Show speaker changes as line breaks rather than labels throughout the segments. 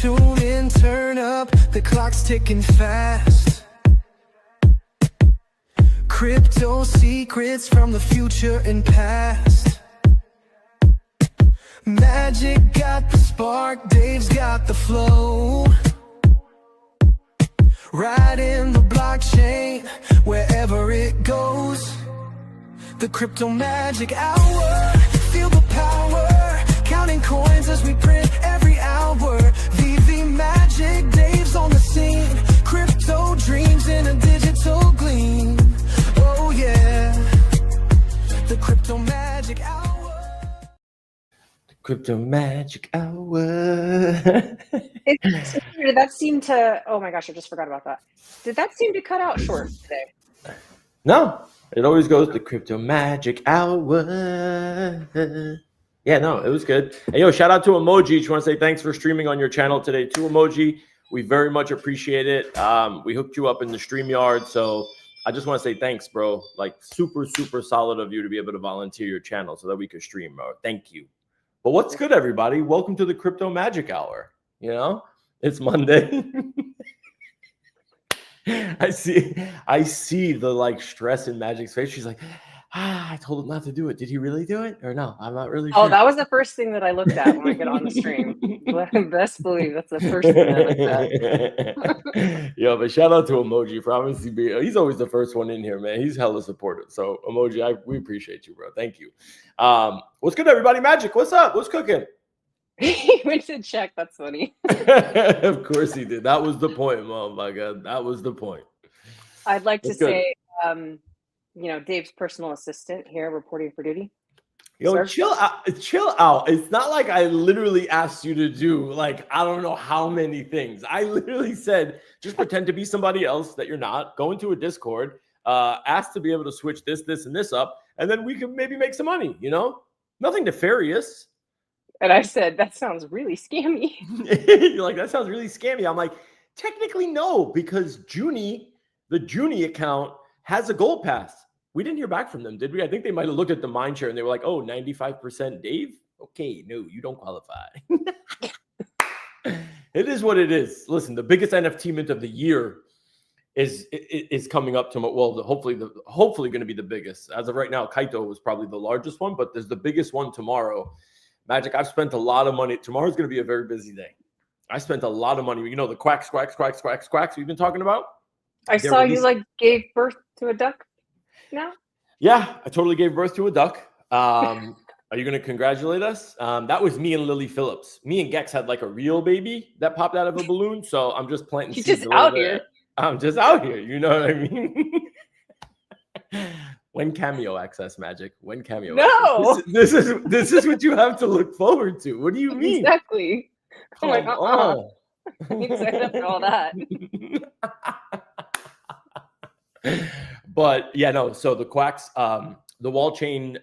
Tune in, turn up, the clock's ticking fast. Crypto secrets from the future and past. Magic got the spark, Dave's got the flow. Right in the blockchain, wherever it goes. The Crypto Magic Hour, feel the power. Counting coins as we print every hour. VV Magic, Dave's on the scene. Crypto dreams in a digital gleam. Oh yeah, the Crypto Magic Hour.
The Crypto Magic Hour.
Did that seem to, oh my gosh, I just forgot about that. Did that seem to cut out short today?
No, it always goes the Crypto Magic Hour. Yeah, no, it was good. And yo, shout out to Emoji. Just want to say thanks for streaming on your channel today too, Emoji. We very much appreciate it. We hooked you up in the StreamYard, so I just want to say thanks, bro. Like super, super solid of you to be able to volunteer your channel so that we could stream, bro. Thank you. But what's good, everybody? Welcome to the Crypto Magic Hour. You know, it's Monday. I see the like stress in Magic's face. She's like, I told him not to do it. Did he really do it or no? I'm not really sure.
Oh, that was the first thing that I looked at when I get on the stream. Best believe that's the first thing I looked at.
Yeah, but shout out to Emoji for obviously being, he's always the first one in here, man. He's hella supportive. So Emoji, we appreciate you, bro. Thank you. What's good, everybody? Magic, what's up? What's cooking?
He went to check. That's funny.
Of course he did. That was the point, oh my God. That was the point.
I'd like to say, Dave's personal assistant here reporting for duty.
Yo,
Sir?
chill out. It's not like I literally asked you to do like I don't know how many things. I literally said just pretend to be somebody else that you're not. Go into a Discord, ask to be able to switch this, and this up, and then we can maybe make some money. You know, nothing nefarious.
And I said, that sounds really scammy.
You're like, that sounds really scammy. I'm like, technically no, because the Junie account has a gold pass. We didn't hear back from them, did we? I think they might have looked at the mindshare and they were like, oh, 95% Dave? Okay, no, you don't qualify. It is what it is. Listen, the biggest NFT mint of the year is coming up to, well, hopefully going to be the biggest. As of right now, Kaito was probably the largest one, but there's the biggest one tomorrow. Magic, I've spent a lot of money. Tomorrow's going to be a very busy day. I spent a lot of money. You know, the quacks we've been talking about?
I saw you like gave birth to a duck now?
Yeah, I totally gave birth to a duck. Are you going to congratulate us? That was me and Lily Phillips. Me and Gex had like a real baby that popped out of a balloon. So I'm just planting seeds.
Just out here.
I'm just out here. You know what I mean? When Cameo access, Magic? When Cameo?
No.
Access? This is what you have to look forward to. What do you mean?
Exactly.
Come
I'm like,
on.
I'm excited after all that.
But yeah, no. So the Quacks, the Wall Chain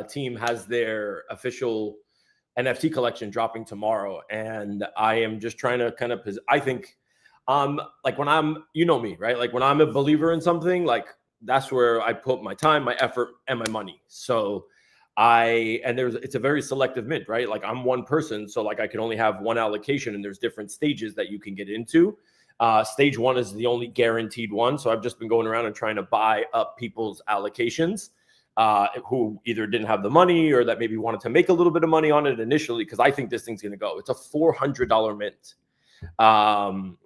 team has their official NFT collection dropping tomorrow, and I am just trying to kind of. I think, like when I'm, you know me, right? Like when I'm a believer in something, like that's where I put my time, my effort, and my money. So it's a very selective mint, right? Like I'm one person, so like I can only have one allocation, and there's different stages that you can get into. Stage one is the only guaranteed one. So I've just been going around and trying to buy up people's allocations who either didn't have the money or that maybe wanted to make a little bit of money on it initially, because I think this thing's going to go. It's a $400 mint,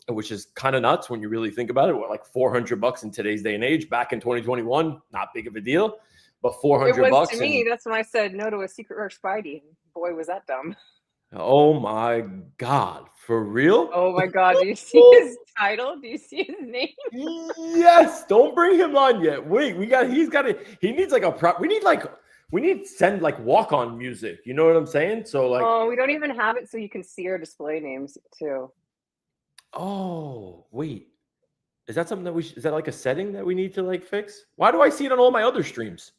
which is kind of nuts when you really think about it. What, like $400 in today's day and age? Back in 2021, not big of a deal, but $400
to me. That's when I said no to a secret rare Spidey. Boy, was that dumb.
Oh my God, for real?
Oh my God, do you see his title? Do you see his name?
Yes, don't bring him on yet. Wait, he needs like a prop. We need send like walk-on music. You know what I'm saying? So like,
oh, we don't even have it so you can see our display names too.
Oh, wait. Is that something that is that like a setting that we need to like fix? Why do I see it on all my other streams?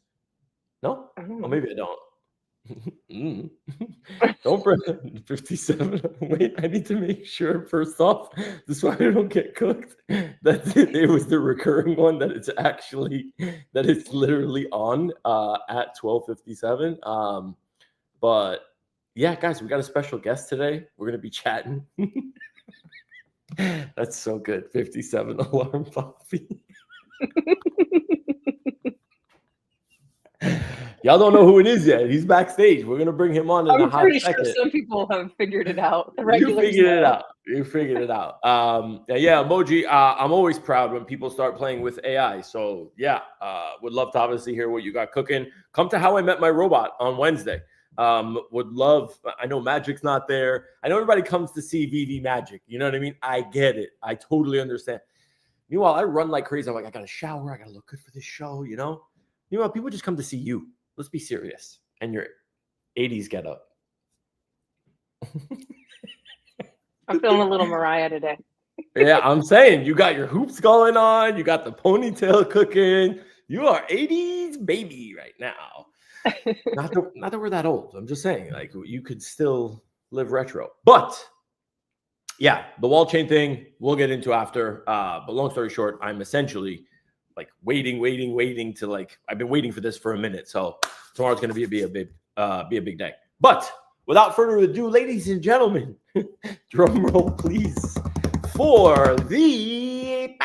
No? Well, maybe I don't. Don't bring 57. Wait, I need to make sure first off, this is why I don't get cooked. That it was the recurring one that it's literally on at 12:57. But yeah, guys, we got a special guest today. We're gonna be chatting. That's so good. 57 alarm Poppy. Y'all don't know who it is yet. He's backstage. We're gonna bring him on in a
I'm
hot
pretty
second.
sure some people have figured it out. The
You
regulars
figured it
know.
out. You figured it out. Yeah, emoji. I'm always proud when people start playing with AI. So yeah, would love to obviously hear what you got cooking. Come to How I Met My Robot on Wednesday. Would love. I know Magic's not there. I know everybody comes to see VV Magic. You know what I mean? I get it. I totally understand. Meanwhile, I run like crazy. I'm like, I gotta shower. I gotta look good for this show. You know. Meanwhile, people just come to see you. Let's be serious. And your 80s get up.
I'm feeling a little Mariah today.
Yeah, I'm saying you got your hoops going on. You got the ponytail cooking. You are 80s baby right now. Not that we're that old. I'm just saying, like, you could still live retro. But yeah, the wall chain thing we'll get into after. But long story short, I'm essentially like waiting to like I've been waiting for this for a minute. So tomorrow's gonna be a big day. But without further ado, ladies and gentlemen, drum roll please for the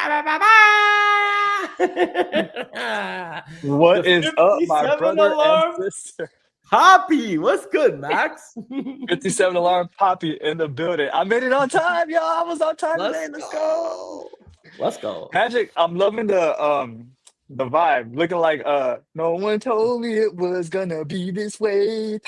What
the
is up, my
57
brother
alarm
and sister?
Poppy. What's good, Max?
57 alarm Poppy in the building. I made it on time, y'all. I was on time today. Let's go.
Let's go.
Magic, I'm loving the vibe. Looking like no one told me it was gonna be this way.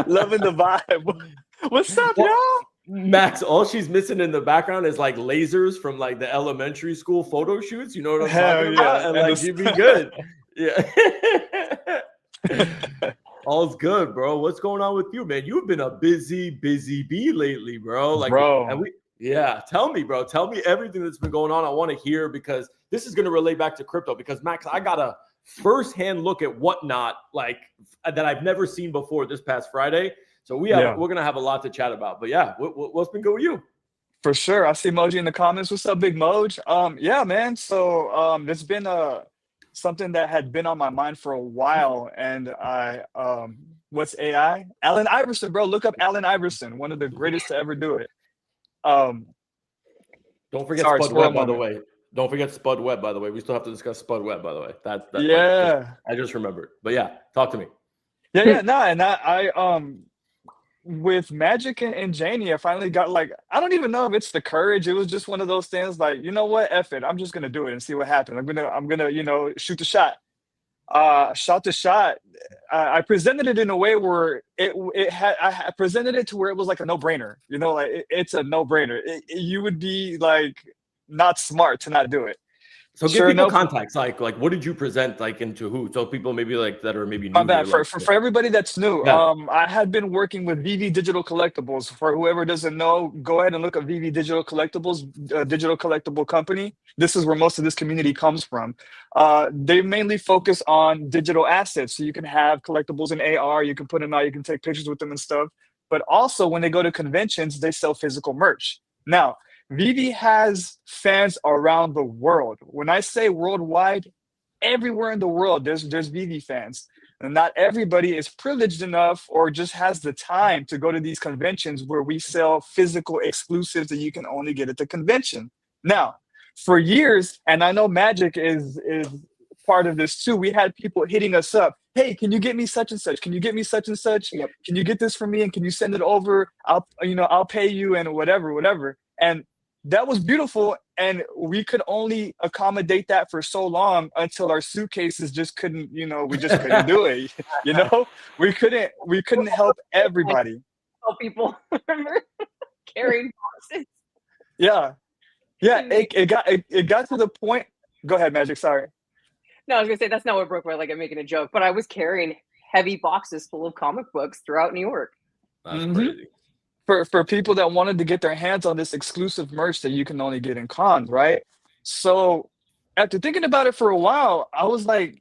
Loving the vibe. What's up, y'all?
Max, all she's missing in the background is like lasers from like the elementary school photo shoots. You know what I'm talking about? And like you'd be good. Yeah. All's good, bro. What's going on with you, man? You've been a busy bee lately, bro. Like,
bro.
Tell me, bro. Tell me everything that's been going on. I want to hear because this is going to relate back to crypto. Because Max, I got a first-hand look at whatnot like that I've never seen before this past Friday. So we're gonna have a lot to chat about. But yeah, what's been good with you?
For sure. I see Moji in the comments. What's up, Big Moj? Yeah, man. So there's been something that had been on my mind for a while, and I what's AI? Allen Iverson, bro. Look up Allen Iverson, one of the greatest to ever do it.
Don't forget Spud Webb, by the way. Don't forget Spud Webb, by the way. We still have to discuss Spud Webb, by the way. That's I just remembered. But yeah, talk to me.
And I with Magic and Janie, I finally got like, I don't even know if it's the courage. It was just one of those things like, you know what, F it. I'm just gonna do it and see what happens. I'm gonna shoot the shot. Shot the shot. I presented it in a way where I presented it to where it was like a no-brainer. You know, like it's a no-brainer. You would be like not smart to not do it.
So give people context, like what did you present like into who? So people maybe like that are maybe new.
My bad. For everybody that's new,
yeah.
I had been working with VV Digital Collectibles. For whoever doesn't know, go ahead and look up VV Digital Collectibles, digital collectible company. This is where most of this community comes from. They mainly focus on digital assets. So you can have collectibles in AR, you can put them out, you can take pictures with them and stuff. But also when they go to conventions, they sell physical merch. Now, VV has fans around the world. When I say worldwide, everywhere in the world, there's VV fans. And not everybody is privileged enough or just has the time to go to these conventions where we sell physical exclusives that you can only get at the convention. Now, for years, and I know Magic is part of this too, we had people hitting us up. Hey, can you get me such and such? Can you get me such and such?
Yep.
Can you get this for me? And can you send it over? I'll pay you and whatever. And that was beautiful, and we could only accommodate that for so long until our suitcases just couldn't, we just couldn't do it. We couldn't help everybody.
Tell people, remember carrying boxes.
Yeah. It got to the point. Go ahead, Magic. Sorry.
No, I was gonna say that's not what broke my leg. I'm making a joke, but I was carrying heavy boxes full of comic books throughout New York.
That's crazy.
For people that wanted to get their hands on this exclusive merch that you can only get in cons, right? So after thinking about it for a while, I was like,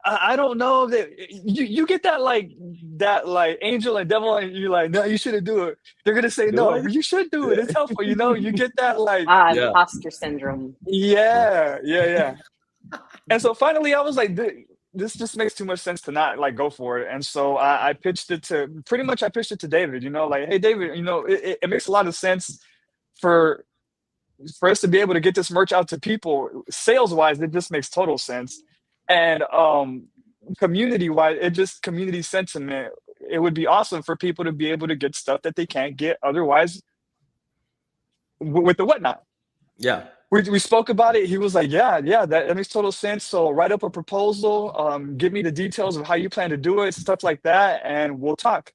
I don't know that you get that like angel and devil, and you're like, no, you shouldn't do it. They're gonna say no, you should do it. It's helpful, You get that like
imposter syndrome.
Yeah. And so finally, I was like, this just makes too much sense to not like go for it. And so I pitched it to David, like, hey David, it makes a lot of sense for us to be able to get this merch out to people. Sales wise, it just makes total sense. And community wise, community sentiment, it would be awesome for people to be able to get stuff that they can't get otherwise with the whatnot.
Yeah.
We spoke about it. He was like, yeah, that makes total sense. So write up a proposal, give me the details of how you plan to do it, stuff like that, and we'll talk.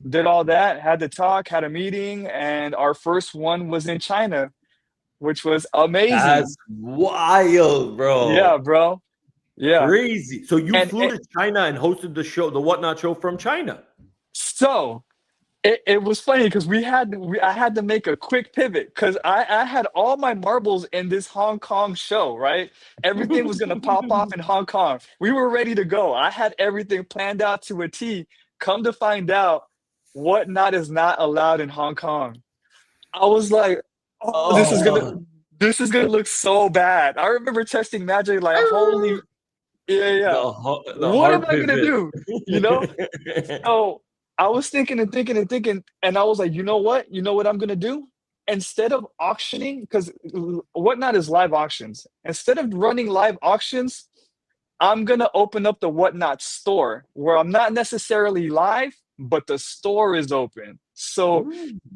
Did all that, had the talk, had a meeting, and our first one was in China, which was amazing.
That's wild, bro.
Yeah, bro. Yeah.
Crazy. So you flew to China and hosted the Whatnot show from China.
So it was funny because I had to make a quick pivot because I had all my marbles in this Hong Kong show, right? Everything was gonna pop off in Hong Kong. We were ready to go. I had everything planned out to a T. Come to find out, Whatnot is not allowed in Hong Kong. I was like, oh, this is gonna look so bad. I remember testing Magic like, holy, yeah. What am I gonna do? So I was thinking, and I was like, you know what I'm gonna do? Instead of auctioning, because Whatnot is live auctions. Instead of running live auctions, I'm gonna open up the Whatnot store where I'm not necessarily live, but the store is open. So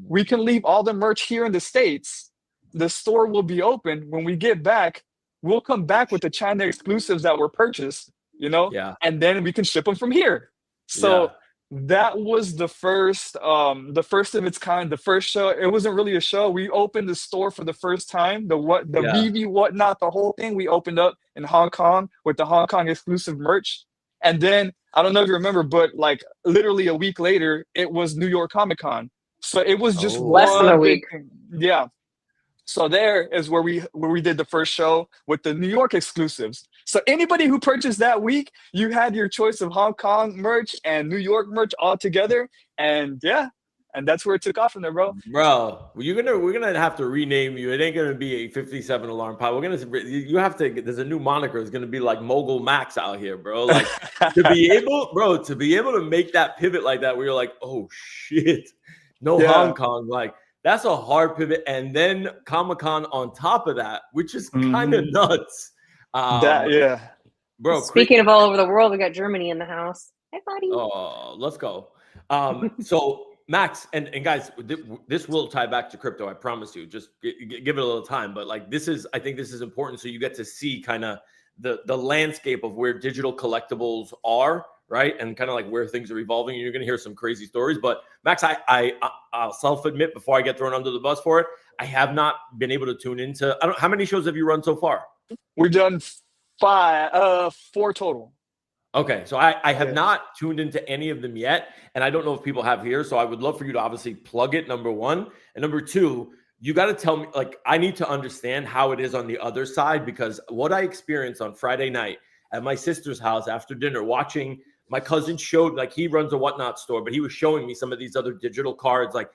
we can leave all the merch here in the States. The store will be open. When we get back, we'll come back with the China exclusives that were purchased, and then we can ship them from here. So that was the first of its kind, the first show. It wasn't really a show. We opened the store for the first time. The VV Whatnot, the whole thing we opened up in Hong Kong with the Hong Kong exclusive merch. And then I don't know if you remember, but like literally a week later, it was New York Comic Con. So it was just
less than a week.
Yeah. So there is where we did the first show with the New York exclusives. So anybody who purchased that week, you had your choice of Hong Kong merch and New York merch all together. And and that's where it took off from there, bro.
Bro, we're gonna have to rename you. It ain't gonna be a 57 alarm pod. You have to. There's a new moniker. It's gonna be like Mogul Max out here, bro. Like to be able to make that pivot like that, where you're like, oh shit, Hong Kong, like. That's a hard pivot, and then Comic-Con on top of that, which is kind of nuts.
Bro.
Speaking of all over the world, we got Germany in the house. Hey, buddy.
Oh, let's go. So Max and guys, this will tie back to crypto. I promise you. Just give it a little time, but like I think this is important, so you get to see kind of the landscape of where digital collectibles are. Right. And kind of like where things are evolving. And you're going to hear some crazy stories. But Max, I'll self-admit before I get thrown under the bus for it, I have not been able to tune into. How many shows have you run so far?
We've done 4 total.
Okay. So I have not tuned into any of them yet. And I don't know if people have here. So I would love for you to obviously plug it, number one. And number two, you got to tell me, like, I need to understand how it is on the other side, because what I experienced on Friday night at my sister's house after dinner, watching my cousin showed, like, he runs a Whatnot store, but he was showing me some of these other digital cards, like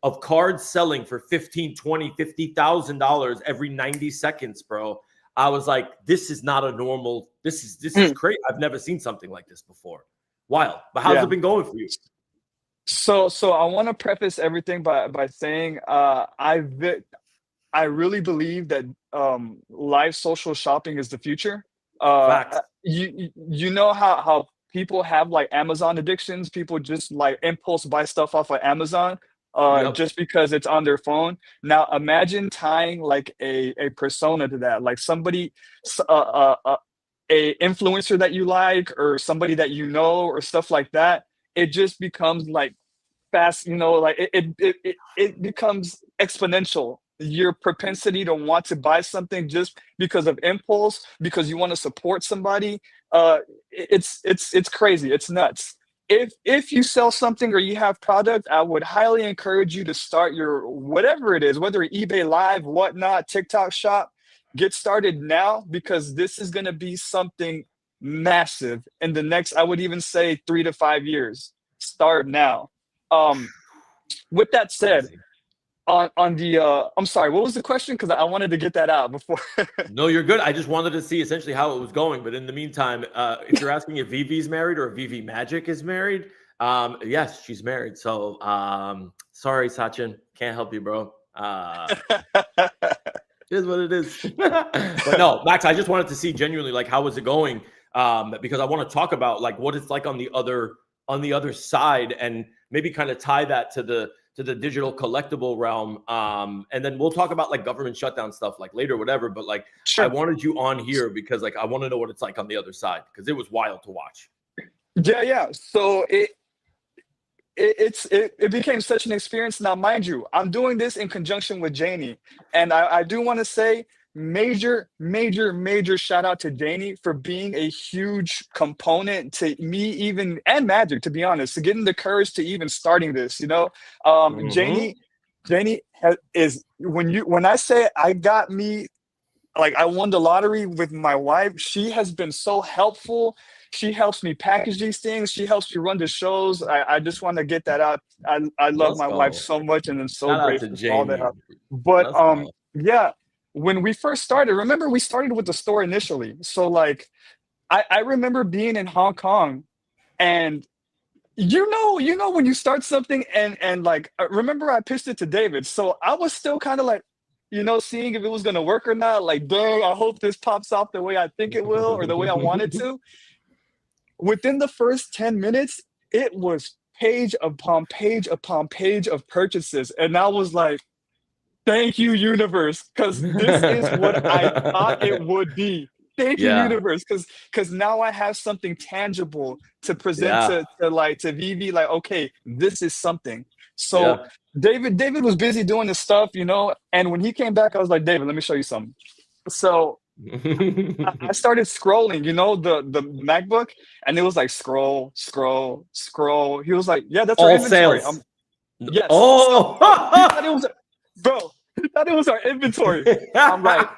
of cards selling for $15,000, $20,000, $50,000 every 90 seconds, bro. I was like, this is not a normal, this is crazy. I've never seen something like this before. Wild. But how's it been going for you?
So I want to preface everything by saying I really believe that live social shopping is the future. You know how people have like Amazon addictions. People just like impulse buy stuff off of Amazon just because it's on their phone. Now imagine tying like a persona to that, like somebody, a influencer that you like, or somebody that you know, or stuff like that. It just becomes like fast, like it becomes exponential. Your propensity to want to buy something just because of impulse, because you want to support somebody, it's crazy. It's nuts. If you sell something or you have product, I would highly encourage you to start your whatever it is, whether eBay Live, Whatnot, TikTok Shop. Get started now, because this is going to be something massive in the next, I would even say 3 to 5 years. Start now. With that said, on the I'm sorry, what was the question? Because I wanted to get that out before.
No, you're good. I just wanted to see essentially how it was going. But in the meantime, if you're asking if Vivi's married or if Vivi Magic is married, yes, she's married. So sorry, Sachin, can't help you, bro. It is what it is. But no, Max, I just wanted to see genuinely like how was it going? Because I want to talk about like what it's like on the other side, and maybe kind of tie that to the digital collectible realm. And then we'll talk about like government shutdown stuff like later, whatever. But like
Sure.
I wanted you on here because like I want to know what it's like on the other side, because it was wild to watch.
Yeah. So it became such an experience. Now, mind you, I'm doing this in conjunction with Janie, and I do want to say major shout out to Janie for being a huge component to me, even, and Magic, to be honest, to getting the courage to even starting this. Janie is, when I say I got me, like, I won the lottery with my wife, she has been so helpful. She helps me package these things. She helps me run the shows. I just want to get that out. I love
Let's
my
go.
wife so much, and I'm so
Shout out to
grateful for all that
Jamie.
help. But
Let's go.
yeah, when we first started, remember we started with the store initially. So like, I remember being in Hong Kong, and you know when you start something, and like, remember I pitched it to David. So I was still kind of like, seeing if it was gonna work or not. Like, dang, I hope this pops off the way I think it will, or the way I want it to. Within the first 10 minutes, it was page upon page upon page of purchases. And I was like, thank you, universe, because this is what I thought it would be. Thank you,
Yeah.
universe, because now I have something tangible to present
Yeah.
to Vivi. Like, okay, this is something. So
Yeah.
David was busy doing this stuff, and when he came back, I was like, David, let me show you something. So I started scrolling, the MacBook, and it was like scroll. He was like, "Yeah, that's our
All
inventory."
sales.
Yes.
Oh,
He thought it was, bro. He thought it was our inventory. I'm like,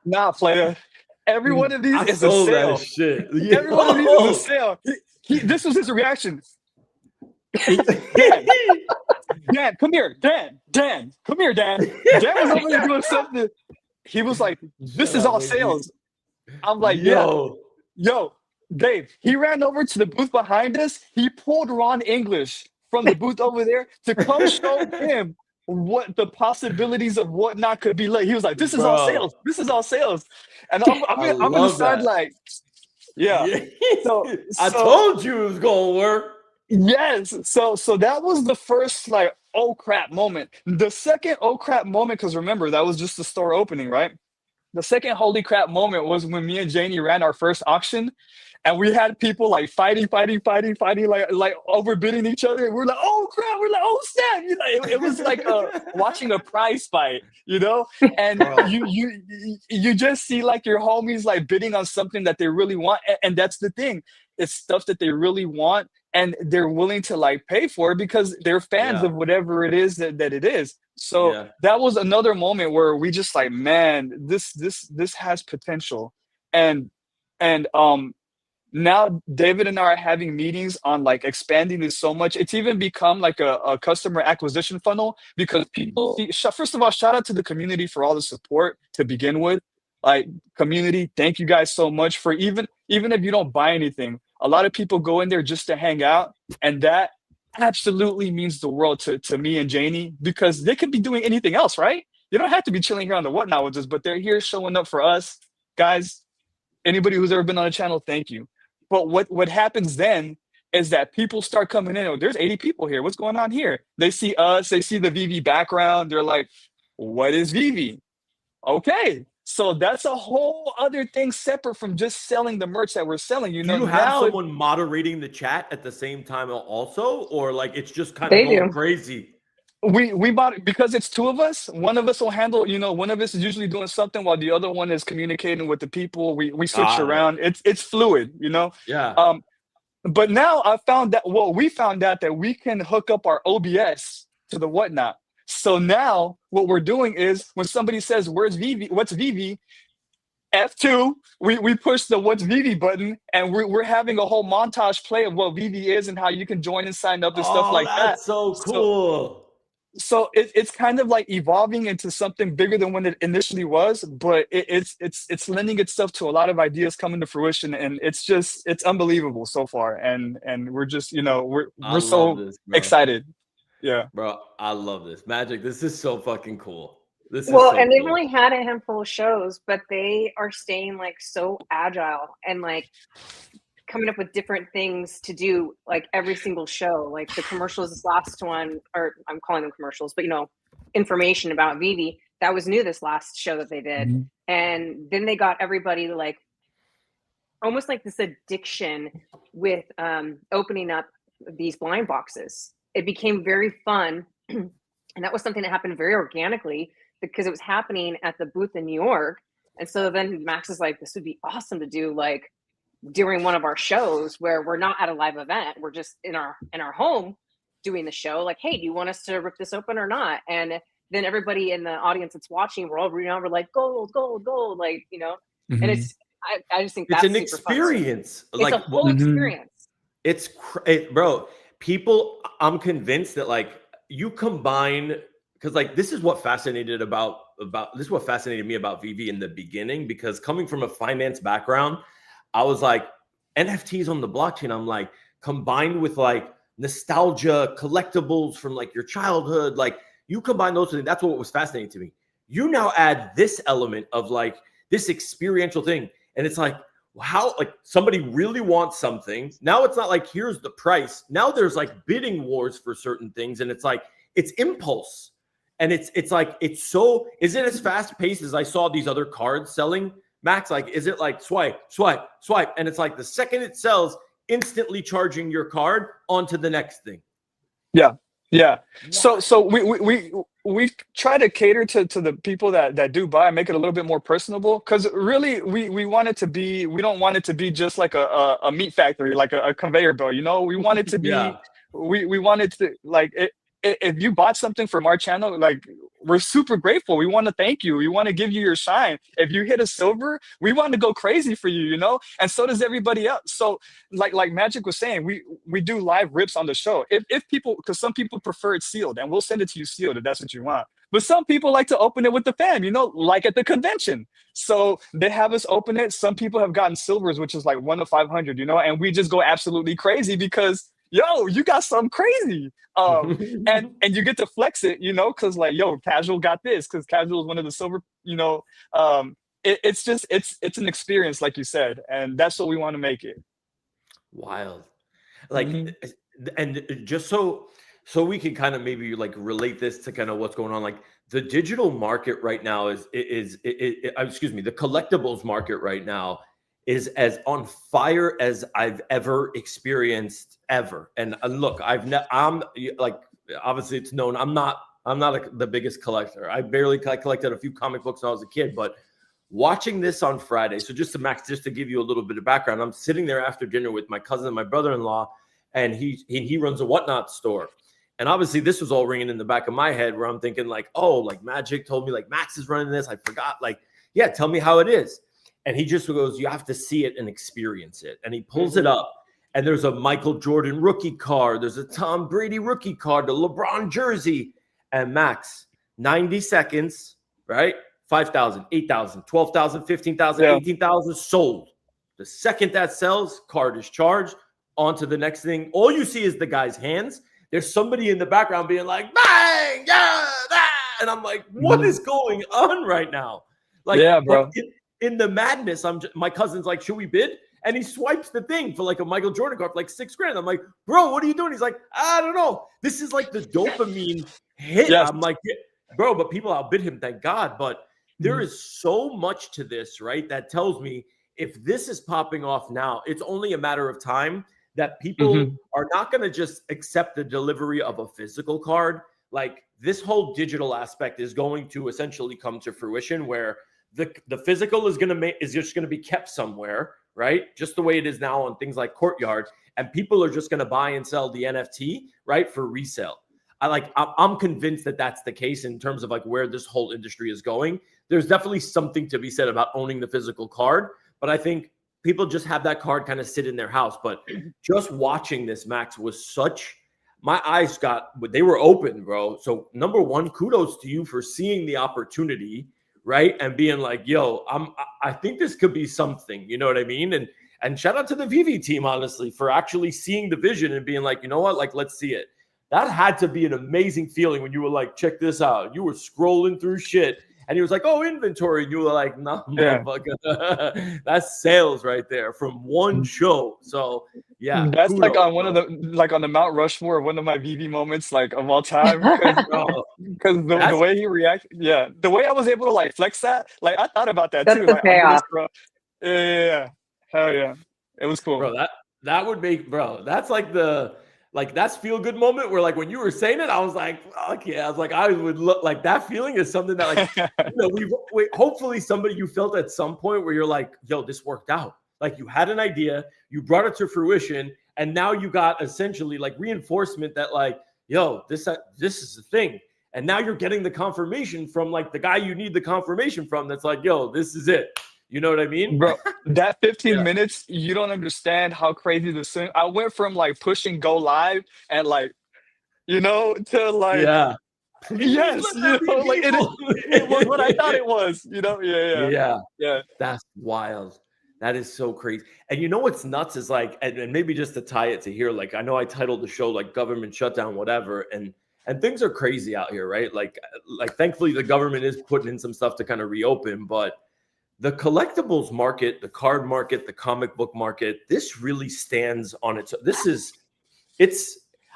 nah, player. Every one of these
I
is a
sold
sale.
that shit.
Every one of these is a sale. This was his reaction. Dan, come here. Dan, come here, Dan. Dan was over there doing something. He was like, "This is all sales." I'm like,
Yo.
Yo, Dave, he ran over to the booth behind us. He pulled Ron English from the booth over there to come show him what the possibilities of whatnot could be like. He was like, "This is all sales. This is all sales." And I'm on the side, like, yeah. So
I told you it was gonna work.
Yes. So that was the first, like, oh crap moment. The second oh crap moment, because remember, that was just the store opening, right? The second holy crap moment was when me and Janie ran our first auction, and we had people like fighting, like overbidding each other. We're like, oh crap! We're like, oh snap! It was like watching a prize fight, And you just see like your homies like bidding on something that they really want, and that's the thing. It's stuff that they really want, and they're willing to like pay for it because they're fans of whatever it is that it is. So that was another moment where we just like, man, this has potential. And now David and I are having meetings on like expanding this so much. It's even become like a customer acquisition funnel, because people first of all, shout out to the community for all the support to begin with. Like, community, thank you guys so much for even if you don't buy anything. A lot of people go in there just to hang out, and that absolutely means the world to me and Janie, because they could be doing anything else, right? You don't have to be chilling here on the whatnot with us, but they're here showing up for us. Guys, anybody who's ever been on the channel, thank you. But what happens then is that people start coming in. Oh, there's 80 people here. What's going on here? They see us. They see the Vivi background. They're like, what is Vivi? Okay. So that's a whole other thing separate from just selling the merch that we're selling.
Do you have someone moderating the chat at the same time also, or like it's just kind of going crazy?
We bought it because it's two of us. One of us will handle, one of us is usually doing something while the other one is communicating with the people. We switch around. It's fluid,
Yeah.
But now we found out that we can hook up our OBS to the whatnot. So now what we're doing is when somebody says, where's Vivi? What's Vivi? F2, we push the what's Vivi button, and we're having a whole montage play of what Vivi is and how you can join and sign up and stuff like that.
That's so cool.
So it's kind of like evolving into something bigger than when it initially was, but it's lending itself to a lot of ideas coming to fruition, and it's unbelievable so far, and we're just
I
we're
love
so
this, bro.
excited. Yeah.
Bro, I love this. Magic, this is so fucking cool. This is
Well,
so
and they've
cool.
only had a handful of shows, but they are staying like so agile and like coming up with different things to do like every single show. Like the commercials, this last one, or I'm calling them commercials, but information about Vivi that was new this last show that they did.
Mhm.
And then they got everybody like almost like this addiction with opening up these blind boxes. It became very fun. And that was something that happened very organically because it was happening at the booth in New York. And so then Max is like, this would be awesome to do like during one of our shows where we're not at a live event. We're just in our home doing the show. Like, hey, do you want us to rip this open or not? And then everybody in the audience that's watching, we're all reading over like gold, gold, gold, like, and
Mhm.
it's, I just think
It's
that's
an
super fun.
experience.
It's
Like,
a whole
well,
Mhm.
experience.
bro, people, I'm convinced that like you combine, because like this is what fascinated me about VV in the beginning, because coming from a finance background, I was like, NFTs on the blockchain, I'm like, combined with like nostalgia, collectibles from like your childhood, like you combine those things. That's what was fascinating to me. You now add this element of like this experiential thing. And it's like, how like somebody really wants something. Now it's not like here's the price. Now there's like bidding wars for certain things. And it's like it's impulse. And it's like it's so is it as fast paced as I saw these other cards selling? Max, like, is it like swipe, swipe, swipe? And it's like the second it sells, instantly charging your card onto the next thing.
Yeah. Yeah.
Wow.
So we try to cater to the people that do buy and make it a little bit more personable, because really we want it to be, we don't want it to be just like a meat factory, like a conveyor belt, we want it to be,
Yeah.
we want it to like it, if you bought something from our channel, like we're super grateful. We want to thank you. We want to give you your shine. If you hit a silver, we want to go crazy for you, and so does everybody else. So like Magic was saying, we do live rips on the show. If people, because some people prefer it sealed, and we'll send it to you sealed if that's what you want. But some people like to open it with the fam, like at the convention. So they have us open it. Some people have gotten silvers, which is like 1 to 500, and we just go absolutely crazy because you got something crazy. And you get to flex it, because like, casual got this, because casual is one of the silver, it's just it's an experience, like you said, and that's what we want to make it.
Wild. Like,
Mhm.
and just so we can kind of maybe like relate this to kind of what's going on. Like the digital market right now excuse me, the collectibles market right now is as on fire as I've ever experienced ever. And look, I'm like, obviously it's known, I'm not the biggest collector. I barely collected a few comic books when I was a kid, but watching this on Friday. So just to give you a little bit of background, I'm sitting there after dinner with my cousin and my brother-in-law, and he runs a Whatnot store. And obviously this was all ringing in the back of my head where I'm thinking like, oh, like Magic told me like Max is running this. I forgot, like, yeah, tell me how it is. And he just goes, you have to see it and experience it. And he pulls it up, and there's a Michael Jordan rookie card. There's a Tom Brady rookie card, the LeBron jersey. And Max, 90 seconds, right? 5,000, 8,000, 12,000, 15,000,
Yeah.
18,000 sold. The second that sells, card is charged, on to the next thing. All you see is the guy's hands. There's somebody in the background being like, bang, yeah, that. And I'm like, what is going on right now? Like,
Yeah,
but
bro.
in the madness, my cousin's like, should we bid? And he swipes the thing for like a Michael Jordan card for like $6,000. I'm like, bro, what are you doing? He's like, I don't know. This is like the dopamine hit.
Yes.
I'm like, yeah, bro, but people outbid him, thank God. But there is so much to this, right? That tells me if this is popping off now, it's only a matter of time that people are not going to just accept the delivery of a physical card. Like this whole digital aspect is going to essentially come to fruition, where the physical is just going to be kept somewhere, right? Just the way it is now on things like Courtyard, and people are just going to buy and sell the NFT, right, for resale. I'm convinced that that's the case in terms of like where this whole industry is going. There's definitely something to be said about owning the physical card, but I think people just have that card kind of sit in their house. But just watching this, Max, was such my eyes they were open, bro. So number one, kudos to you for seeing the opportunity, right? And being like, yo, I think this could be something, you know what I mean? And shout out to the VV team, honestly, for actually seeing the vision and being like, you know what, like, let's see it. That had to be an amazing feeling when you were like, check this out. You were scrolling through shit and he was like, oh, inventory. And you were like, no, motherfucker. That's sales right there from one show. So yeah.
That's
kudos,
like on one
bro.
of the, like on the Mount Rushmore, one of my VV moments like of all time. Because the way he reacted, the way I was able to like flex that, like I thought about that
That's
too.
the
Like, I'm
payoff.
bro. Yeah. Hell yeah. It was cool.
Bro, that would make, bro, that's like that's feel good moment where like when you were saying it, I was like, fuck yeah. I was like, I would look like that feeling is something that like, you know, we hopefully somebody you felt at some point where you're like, yo, this worked out. Like you had an idea, you brought it to fruition, and now you got essentially like reinforcement that like, yo, this is the thing. And now you're getting the confirmation from like the guy you need the confirmation from that's like, yo, this is it. You know what I mean?
Bro, that 15 minutes, you don't understand how crazy this thing. I went from like pushing go live and like, you know, to like, yes, you know, like it was what I thought it was, you know? Yeah.
That's wild. That is so crazy. And you know what's nuts is like, and maybe just to tie it to here, like I know I titled the show like government shutdown, whatever, and things are crazy out here, right? Like thankfully the government is putting in some stuff to kind of reopen, but the collectibles market, the card market, the comic book market, this really stands on its.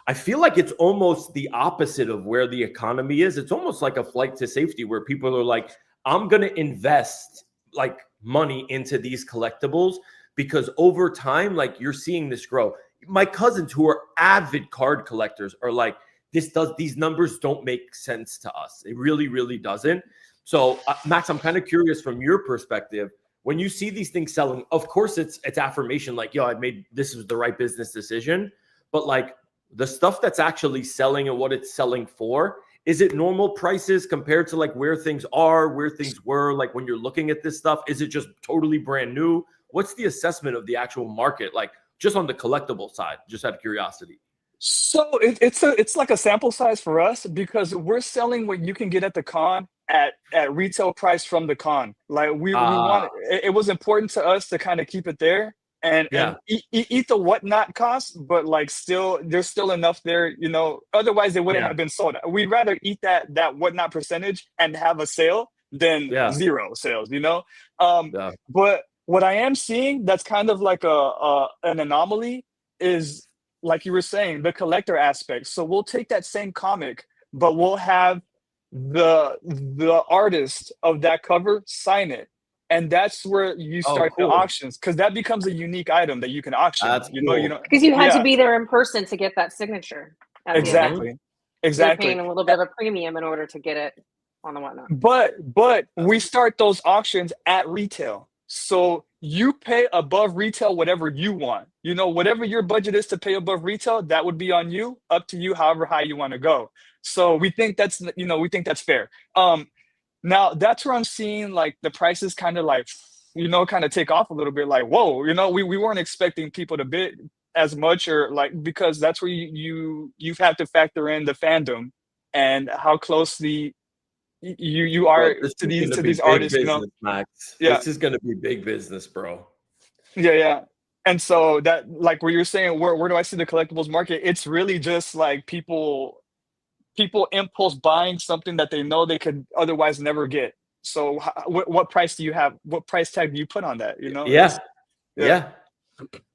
I feel like it's almost the opposite of where the economy is. It's almost like a flight to safety where people are like, I'm going to invest like money into these collectibles because over time, like you're seeing this grow. My cousins who are avid card collectors are like, these numbers don't make sense to us. It really, really doesn't. So Max, I'm kind of curious from your perspective, when you see these things selling, of course it's affirmation like, yo, this was the right business decision. But like the stuff that's actually selling and what it's selling for, is it normal prices compared to like where things are, where things were, like when you're looking at this stuff? Is it just totally brand new? What's the assessment of the actual market, like just on the collectible side, just out of curiosity?
So it's like a sample size for us because we're selling what you can get at the con at retail price from the con. Like we want it was important to us to kind of keep it there and eat the whatnot costs, but like still there's still enough there, you know, otherwise they wouldn't have been sold. We'd rather eat that whatnot percentage and have a sale than zero sales, you know. But what I am seeing that's kind of like an anomaly is, like you were saying, the collector aspect. So we'll take that same comic, but we'll have the artist of that cover sign it. And that's where you start the auctions, because that becomes a unique item that you can auction.
That's
you know,
because you had to be there in person to get that signature.
Exactly.
You're paying a little bit of a premium in order to get it on the whatnot.
But we start those auctions at retail. So you pay above retail whatever you want. You know, whatever your budget is to pay above retail, that would be on you, up to you, however high you want to go. So we think that's fair. Now that's where I'm seeing like the prices kind of like, you know, kind of take off a little bit. Like, whoa, you know, we weren't expecting people to bid as much, or like, because that's where you have to factor in the fandom and how closely you are to these artists, you know.
Max. This is going to be big business, bro.
Yeah. And so that, like where you're saying, where do I see the collectibles market? It's really just like people impulse buying something that they know they could otherwise never get. So what price do you have? What price tag do you put on that? You know?
Yeah.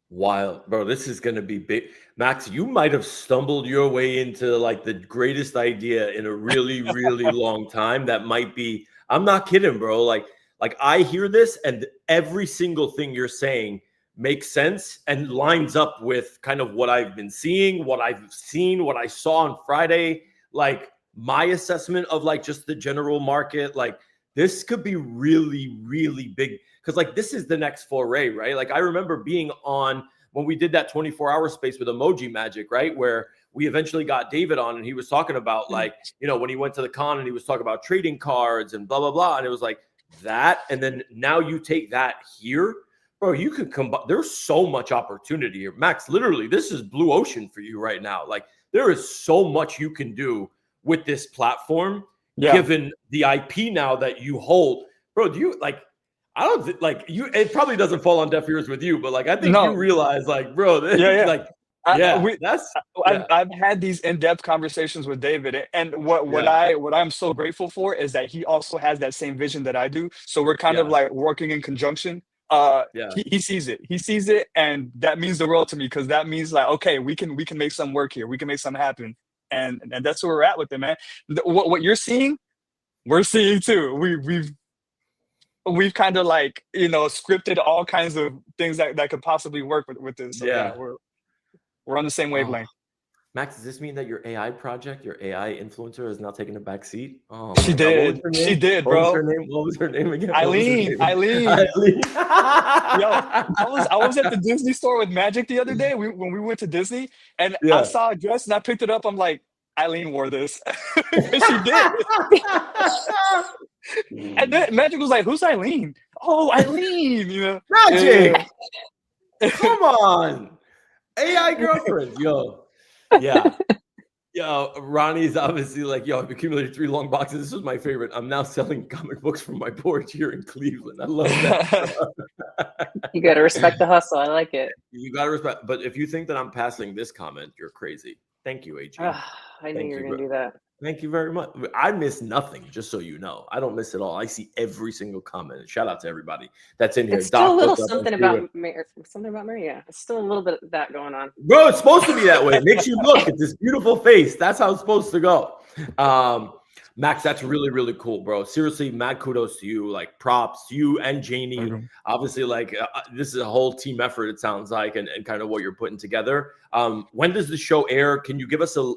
Wild, bro. This is going to be big. Max, you might have stumbled your way into like the greatest idea in a really, really long time. That might be, I'm not kidding, bro. Like I hear this and every single thing you're saying makes sense and lines up with kind of what I've been seeing, what I've seen, what I saw on Friday, like my assessment of like just the general market. Like this could be really, really big because like this is the next foray, right? Like I remember being on when we did that 24-hour space with Emoji Magic, right? Where we eventually got David on and he was talking about like, you know, when he went to the con and he was talking about trading cards and blah, blah, blah. And it was like that. And then now you take that here. bro, you could combine. There's so much opportunity here, Max. Literally, this is blue ocean for you right now. Like there is so much you can do with this platform, given the IP now that you hold, bro. Do you like? I don't like you. It probably doesn't fall on deaf ears with you, but like I think you realize, like, bro, this, like,
I've had these in-depth conversations with David, and what I'm so grateful for is that he also has that same vision that I do. So we're kind of like working in conjunction. He sees it, and that means the world to me, because that means like, okay, we can make something work here. We can make something happen, and that's where we're at with it, man. What you're seeing, we're seeing too. We've kind of like, scripted all kinds of things that could possibly work with this. So we're on the same wavelength.
Max, does this mean that your AI project, your AI influencer, has now taken a back seat? Oh,
she did. She did, bro.
What was her name again?
Eileen. Yo, I was at the Disney store with Magic the other day when we went to Disney, and I saw a dress and I picked it up. I'm like, Eileen wore this. And she did. And then Magic was like, "Who's Eileen?" Oh, Eileen,
Magic. Come on. AI girlfriend. Yo. Ronnie's obviously like, yo, I've accumulated 3 long boxes. This was my favorite. I'm now selling comic books from my porch here in Cleveland. I love that.
You got to respect the hustle. I like it.
You got to respect. But if you think that I'm passing this comment, you're crazy. Thank you, AG.
I knew you were going to do that.
Thank you very much. I miss nothing, just so you know. I don't miss it all. I see every single comment. Shout out to everybody that's in here.
It's still a little something about Maria. Yeah, it's still a little bit of that going on.
Bro, it's supposed to be that way. It makes you look at this beautiful face. That's how it's supposed to go. Max, that's really, really cool, bro. Seriously, mad kudos to you. Like, props to you and Janie. Obviously, like, this is a whole team effort, it sounds like, and kind of what you're putting together. When does the show air? Can you give us is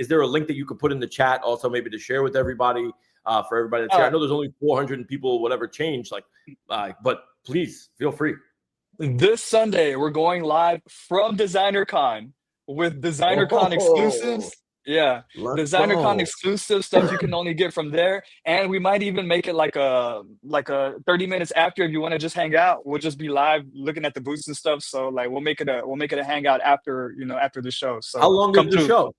there a link that you could put in the chat also, maybe to share with everybody, for everybody that's here? I know there's only 400 people, whatever change, but please feel free.
This Sunday, we're going live from DesignerCon with DesignerCon exclusives. Yeah, DesignerCon exclusive stuff you can only get from there, and we might even make it like a 30 minutes after if you want to just hang out. We'll just be live looking at the booths and stuff. So like we'll make it a hangout after after the show. So
how long is the show?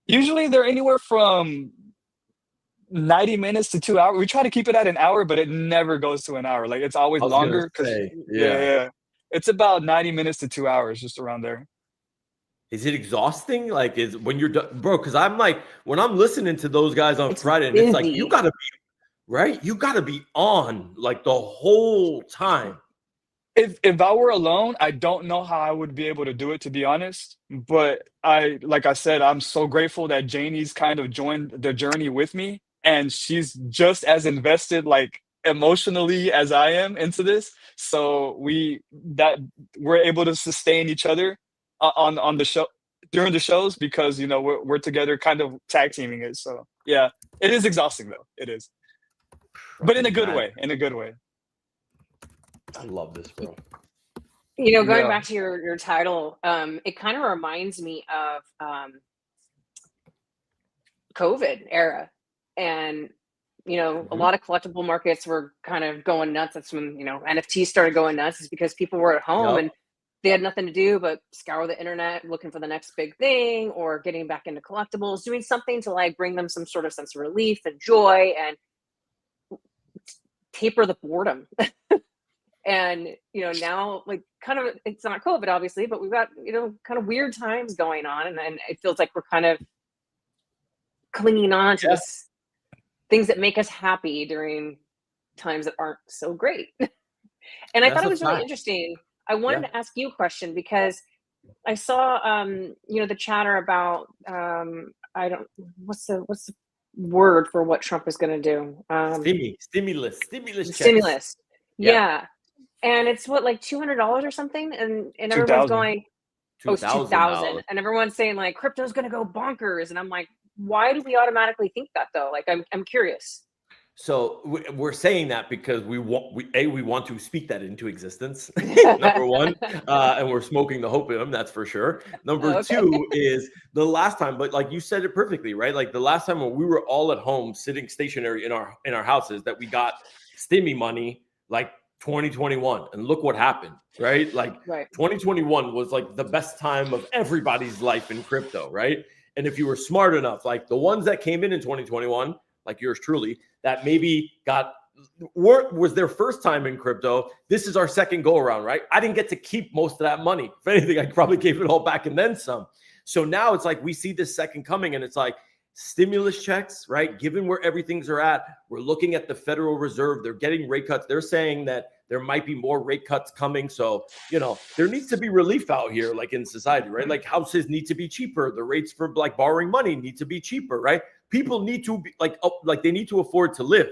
Usually they're anywhere from 90 minutes to 2 hours. We try to keep it at an hour, but it never goes to an hour. Like it's always longer. It's about 90 minutes to 2 hours, just around there.
Is it exhausting? Like, is when you're done, bro? Because I'm like, when I'm listening to those guys on Friday, and it's like you gotta be right. You gotta be on like the whole time.
If I were alone, I don't know how I would be able to do it, to be honest. But like I said, I'm so grateful that Janie's kind of joined the journey with me, and she's just as invested, like emotionally, as I am into this. So we're able to sustain each other on the show during the shows, because we're together, kind of tag teaming it. So yeah, it is exhausting though. It is, but in a good way.
I love this, bro.
Going back to your title, it kind of reminds me of COVID era, and a lot of collectible markets were kind of going nuts. That's when NFTs started going nuts, is because people were at home and they had nothing to do but scour the internet looking for the next big thing, or getting back into collectibles, doing something to like bring them some sort of sense of relief and joy and taper the boredom. And now, like, kind of, it's not COVID obviously, but we've got kind of weird times going on, and it feels like we're kind of clinging on to this things that make us happy during times that aren't so great. And I thought it was really interesting. I wanted to ask you a question, because I saw, the chatter about, what's the word for what Trump is going to do?
Stimulus.
Stimulus. Yeah. And it's like $200 or something. And everyone's going, it's 2,000. And everyone's saying like, crypto's going to go bonkers. And I'm like, why do we automatically think that though? Like, I'm curious.
So we're saying that because we want to speak that into existence. Number one, and we're smoking the hopium, that's for sure. Number two is the last time, but like you said it perfectly, right? Like the last time when we were all at home sitting stationary in our houses, that we got stimmy money, like 2021, and look what happened, right? Like
Right.
2021 was like the best time of everybody's life in crypto, right? And if you were smart enough, like the ones that came in 2021, like yours truly, that maybe was their first time in crypto. This is our second go around, right? I didn't get to keep most of that money. If anything, I probably gave it all back and then some. So now it's like we see this second coming, and it's like stimulus checks, right? Given where everything's are at, we're looking at the Federal Reserve. They're getting rate cuts. They're saying that there might be more rate cuts coming. So, there needs to be relief out here, like in society, right? Like houses need to be cheaper. The rates for like borrowing money need to be cheaper, right? People need to be like they need to afford to live.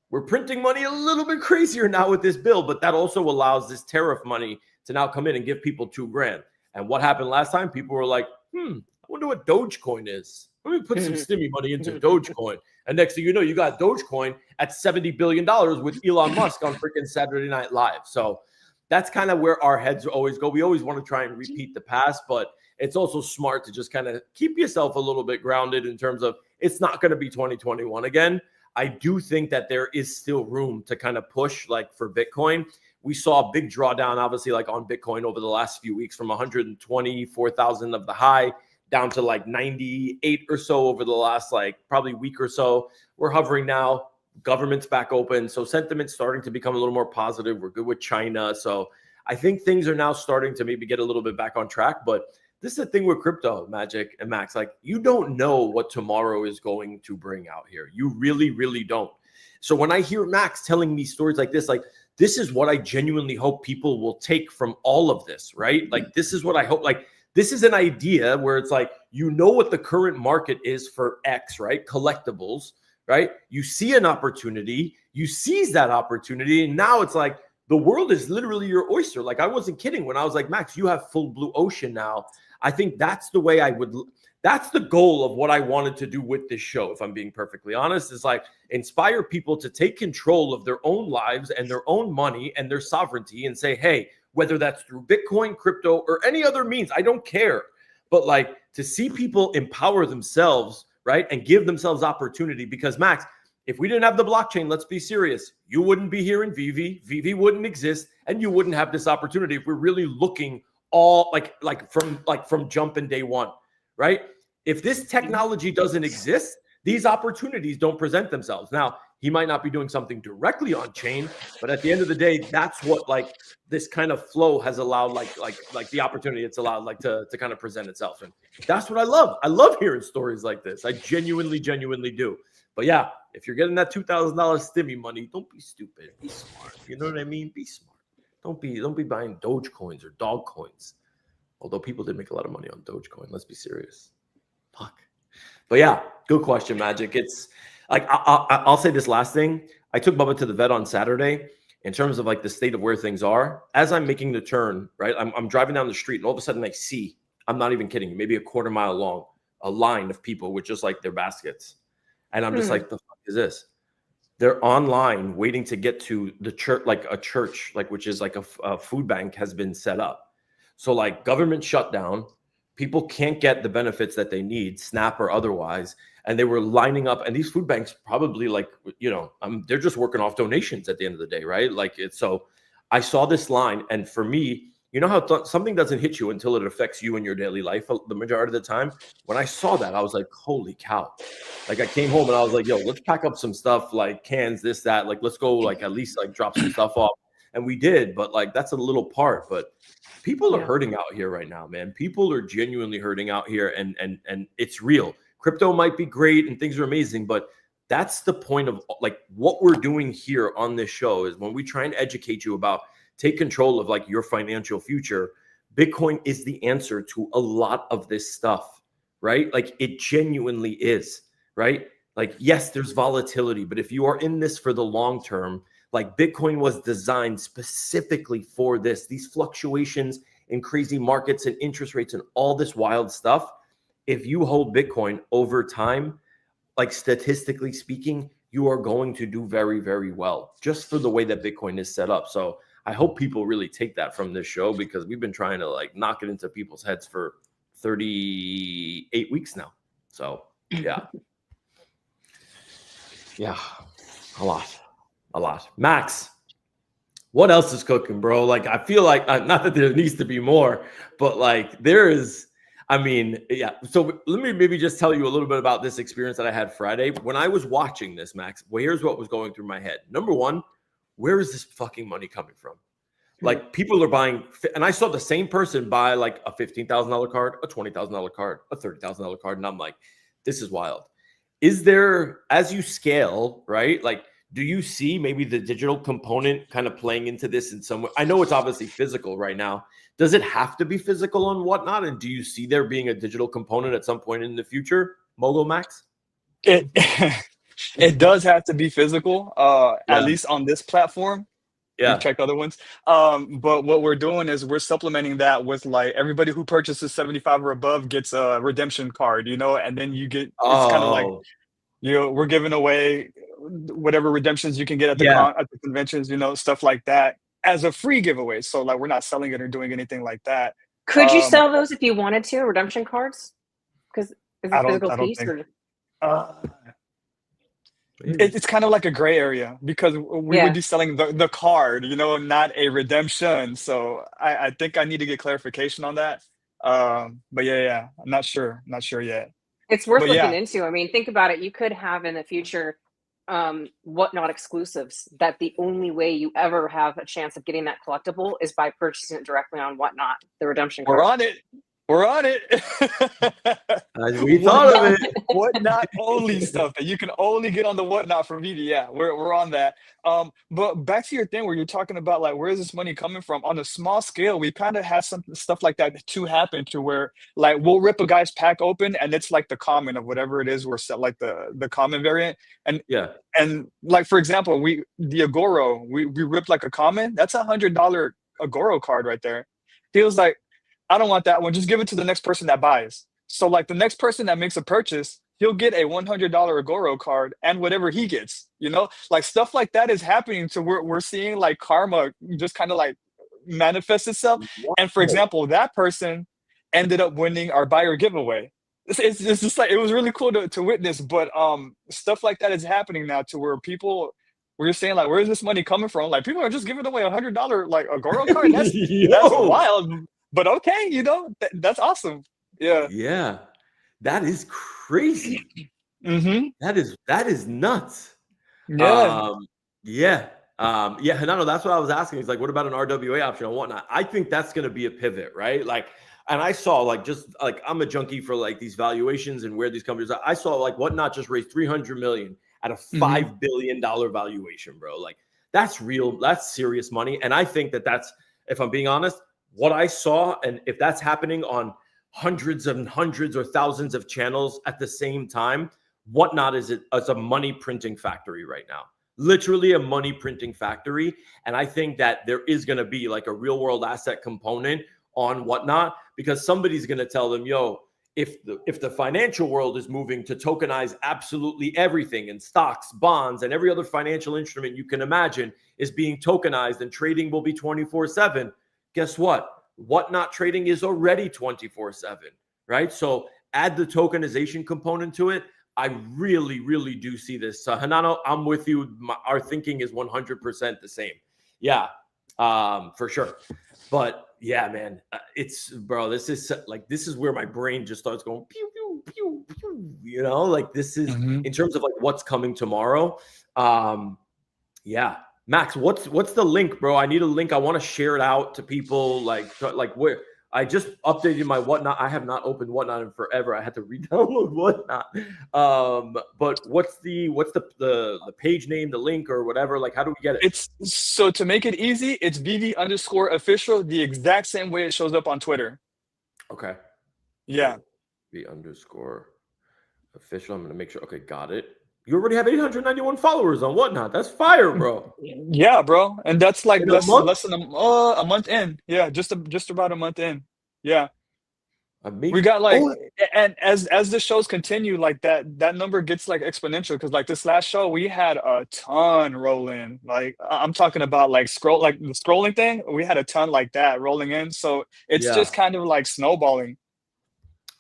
We're printing money a little bit crazier now with this bill, but that also allows this tariff money to now come in and give people $2,000. And what happened last time? People were like, I wonder what Dogecoin is. Let me put some stimmy money into Dogecoin. And next thing you know, you got Dogecoin at $70 billion with Elon Musk on freaking Saturday Night Live. So that's kind of where our heads always go. We always want to try and repeat the past, but it's also smart to just kind of keep yourself a little bit grounded in terms of it's not going to be 2021 again. I do think that there is still room to kind of push, like for Bitcoin. We saw a big drawdown, obviously, like on Bitcoin over the last few weeks from 124,000 of the high down to like 98 or so over the last like probably week or so. We're hovering now. Government's back open. So sentiment's starting to become a little more positive. We're good with China. So I think things are now starting to maybe get a little bit back on track. But this is the thing with crypto, Magic and Max. Like, you don't know what tomorrow is going to bring out here. You really, really don't. So when I hear Max telling me stories like this is what I genuinely hope people will take from all of this, right? Like, this is what I hope. Like, this is an idea where it's like, what the current market is for X, right? Collectibles, right? You see an opportunity, you seize that opportunity, and now it's like the world is literally your oyster. Like, I wasn't kidding when I was like, Max, you have full blue ocean now. I think that's the way that's the goal of what I wanted to do with this show, if I'm being perfectly honest, is like inspire people to take control of their own lives and their own money and their sovereignty and say, hey, whether that's through Bitcoin, crypto, or any other means, I don't care. But like to see people empower themselves, right, and give themselves opportunity. Because Max, if we didn't have the blockchain, let's be serious, you wouldn't be here in VV wouldn't exist, and you wouldn't have this opportunity if we're really looking all from jump in day one, right? If this technology doesn't exist, these opportunities don't present themselves. Now, he might not be doing something directly on chain, but at the end of the day, that's what like this kind of flow has allowed, like the opportunity it's allowed like to kind of present itself. And that's what I love. I love hearing stories like this. I genuinely do. But yeah, if you're getting that $2,000 stimmy money, don't be stupid. Be smart. You know what I mean? Be smart. Don't be buying Dogecoins or dog coins. Although people did make a lot of money on Dogecoin. Let's be serious. Fuck. But yeah, good question, Magic. It's like I'll say this last thing. I took Bubba to the vet on Saturday in terms of like the state of where things are. As I'm making the turn, right? I'm driving down the street and all of a sudden I see, I'm not even kidding you, maybe a quarter mile long, a line of people with just like their baskets. And I'm just like, the fuck is this? They're online waiting to get to the church, like a church, like which is like a food bank has been set up. So like government shutdown, people can't get the benefits that they need, SNAP or otherwise. And they were lining up, and these food banks probably like, they're just working off donations at the end of the day, right? Like it's, so I saw this line, and for me, you know how something doesn't hit you until it affects you in your daily life the majority of the time. When I saw that, I was like, holy cow. Like I came home and I was like, yo, let's pack up some stuff, like cans, this, that, like, let's go, like at least like drop some stuff off. And we did, but like, that's a little part, but people are hurting out here right now, man. People are genuinely hurting out here, and it's real. Crypto might be great and things are amazing, but that's the point of like what we're doing here on this show is when we try and educate you about take control of like your financial future. Bitcoin is the answer to a lot of this stuff, right? Like it genuinely is, right? Like, yes, there's volatility, but if you are in this for the long term, like Bitcoin was designed specifically for this, these fluctuations in crazy markets and interest rates and all this wild stuff. If you hold Bitcoin over time, like statistically speaking, you are going to do very, very well just for the way that Bitcoin is set up. So I hope people really take that from this show, because we've been trying to like knock it into people's heads for 38 weeks now. So yeah. Yeah, a lot. Max, what else is cooking, bro? Like, I feel like not that there needs to be more, but like there is. I mean, yeah. So let me maybe just tell you a little bit about this experience that I had Friday when I was watching this, Max. Well, here's what was going through my head. Number one, where is this fucking money coming from? Like people are buying, and I saw the same person buy like a $15,000 card, a $20,000 card, a $30,000 card, and I'm like, this is wild. Is there, as you scale, right? Like, do you see maybe the digital component kind of playing into this in some way? I know it's obviously physical right now. Does it have to be physical and whatnot? And do you see there being a digital component at some point in the future, Mogul Max?
It it does have to be physical,
Yeah.
at least on this platform.
Yeah.
We've checked other ones. But what we're doing is we're supplementing that with like everybody who purchases 75 or above gets a redemption card, and then you get it's kind of like,
Oh,
we're giving away whatever redemptions you can get at the
yeah.
at the conventions, stuff like that as a free giveaway. So like we're not selling it or doing anything like that.
Could you
Um,
sell those if you wanted to, redemption cards? Because it's a physical
I don't
piece,
think.
or
Uh,
Maybe.
it's kind of like a gray area because we would
yeah.
be selling the card, not a redemption. So I think I need to get clarification on that. But yeah, I'm not sure yet.
It's worth
But
looking
yeah,
into. I mean, think about it. You could have in the future whatnot exclusives that the only way you ever have a chance of getting that collectible is by purchasing it directly on whatnot, the redemption
we're
card.
on it. We're on it.
We thought of it.
Whatnot only stuff that you can only get on the whatnot from Vivi. Yeah, we're on that. But back to your thing where you're talking about like where is this money coming from? On a small scale, we kind of have some stuff like that to happen to where like we'll rip a guy's pack open and it's like the common of whatever it is we're set like the common variant. And
Yeah.
and like for example, the Agoro, we ripped like a common, that's $100 Agoro card right there. Feels like I don't want that one. Just give it to the next person that buys. So like the next person that makes a purchase, he'll get a $100 Agoro card and whatever he gets, like stuff like that is happening. So we're seeing like karma just kind of like manifest itself. And for
Wow.
example, that person ended up winning our buyer giveaway. It's just like, it was really cool to witness, but stuff like that is happening now to where people, we're saying like, where's this money coming from? Like people are just giving away $100 like Agoro card. That's
Yo.
wild. But okay, that's awesome. Yeah.
Yeah. That is crazy.
Mm-hmm.
That is nuts.
Yeah.
Yeah. Yeah, no, that's what I was asking. It's like, what about an RWA option and whatnot? I think that's going to be a pivot, right? Like, and I saw like just like I'm a junkie for like these valuations and where these companies are. I saw like whatnot just raised 300 million at a $5 billion valuation, bro. Like that's real. That's serious money. And I think that's, if I'm being honest, what I saw, and if that's happening on hundreds and hundreds or thousands of channels at the same time, whatnot is it's a money printing factory right now. Literally a money printing factory. And I think that there is going to be like a real world asset component on whatnot, because somebody's going to tell them, yo, if the financial world is moving to tokenize absolutely everything, and stocks, bonds, and every other financial instrument you can imagine is being tokenized and trading will be 24/7. Guess what? Whatnot trading is already 24/7, right? So add the tokenization component to it. I really, really do see this. Hanano, I'm with you. Our thinking is 100% the same. Yeah, for sure. But yeah, man, this is where my brain just starts going pew, pew, pew, pew, like this is in terms of like what's coming tomorrow. Yeah. Max, what's the link, bro? I need a link. I want to share it out to people. Like where I just updated my whatnot. I have not opened whatnot in forever. I had to re-download whatnot. But what's the page name, the link, or whatever? Like, how do we get it?
It's so to make it easy, it's VV_official, the exact same way it shows up on Twitter.
Okay.
Yeah.
VV_official. I'm gonna make sure. Okay, got it. You already have 891 followers on whatnot. That's fire, bro.
Yeah, bro. And that's like
In
less
a
than a month in. Yeah, just about a month in. Yeah. We got like, and as the shows continue, like that number gets like exponential, because like this last show we had a ton roll in. Like I'm talking about like the scrolling thing. We had a ton like that rolling in. So it's just kind of like snowballing.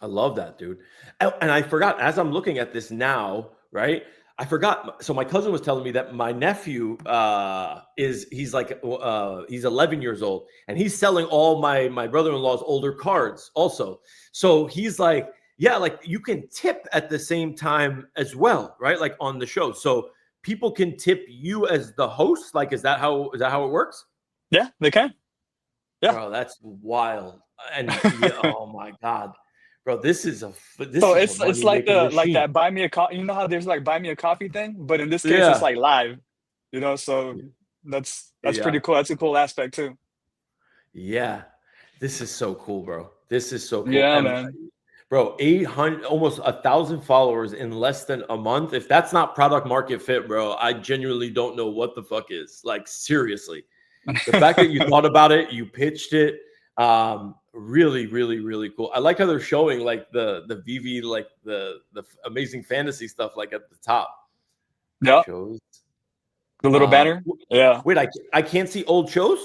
I love that, dude. And I forgot, as I'm looking at this now, right? I forgot. So my cousin was telling me that my nephew he's 11 years old, and he's selling all my brother-in-law's older cards also. So he's like, yeah, like you can tip at the same time as well, right? Like on the show. So people can tip you as the host. Like, is that how it works?
Yeah, they can. Yeah.
Bro, that's wild. And oh my God. Bro,
So it's like that buy me a coffee. You know how there's like buy me a coffee thing, but in this case it's like live. So that's pretty cool. That's a cool aspect too.
Yeah. This is so cool, bro. This is so cool.
Yeah,
and,
man.
Bro, 800, almost 1,000 followers in less than a month. If that's not product market fit, bro, I genuinely don't know what the fuck is. Like, seriously. The fact that you thought about it, you pitched it, really, really, really cool. I like how they're showing like the VV, like the amazing fantasy stuff, like at the top.
Yeah.
Shows.
The little banner. Yeah.
Wait, I can't see old shows.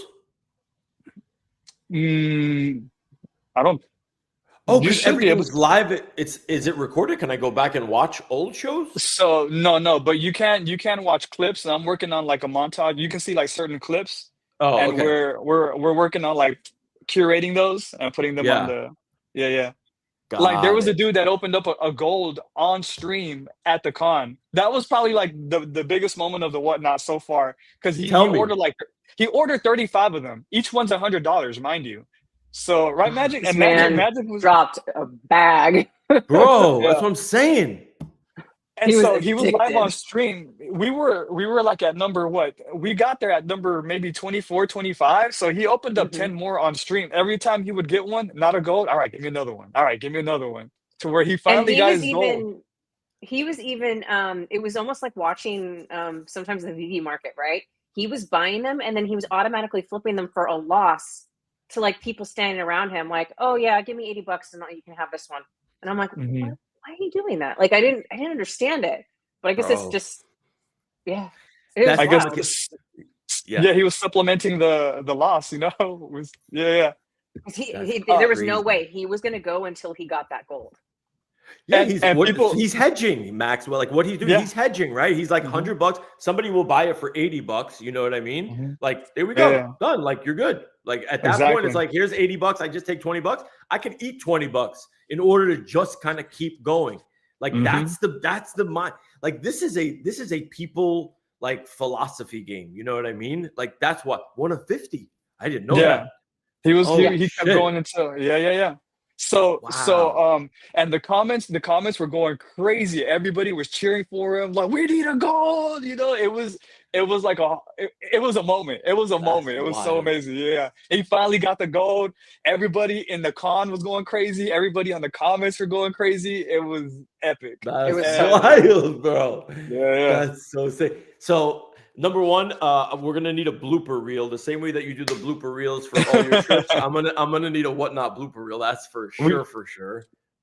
I don't.
Oh, because everything's live. Is it recorded? Can I go back and watch old shows?
So no, but you can watch clips. And I'm working on like a montage. You can see like certain clips.
Oh,
and
okay.
we're working on like curating those and putting them on the like there was a dude that opened up a gold on stream at the con. That was probably like the biggest moment of the whatnot so far, because he ordered 35 of them. Each one's $100, mind you. So right, Magic
This
and
man
Magic was
dropped a bag.
Bro, that's what I'm saying.
And he was live on stream. We were like at number what? We got there at number maybe 24, 25. So he opened up 10 more on stream. Every time he would get one, not a gold. All right, give me another one. All right, give me another one. To where he finally got his gold.
He was even it was almost like watching sometimes the VV market, right? He was buying them and then he was automatically flipping them for a loss to like people standing around him, like, oh yeah, give me $80 and you can have this one. And I'm like, what? Why are you doing that? Like, I didn't understand it, but I guess it's just, yeah.
I guess, yeah, he was supplementing the loss, There
was no way he was going to go until he got that gold.
Yeah, he's hedging, Max. Well, like what he's doing, he's hedging, right? He's like $100. Somebody will buy it for $80. You know what I mean? Like, there we go, done. Like, you're good. Like at that point, it's like, here's $80. I just take $20. I can eat $20 in order to just kind of keep going. Like that's the mind. Like this is a people like philosophy game. You know what I mean? Like that's what 1 of 50. I didn't know that.
He kept going until So and the comments were going crazy. Everybody was cheering for him, like, we need a gold. It was like it was a moment. It was a moment. It was so amazing. Yeah. He finally got the gold. Everybody in the con was going crazy. Everybody on the comments were going crazy. It was epic.
That's wild, bro.
Yeah.
That's so sick. So number one, we're gonna need a blooper reel. The same way that you do the blooper reels for all your trips, I'm gonna need a whatnot blooper reel. That's for sure.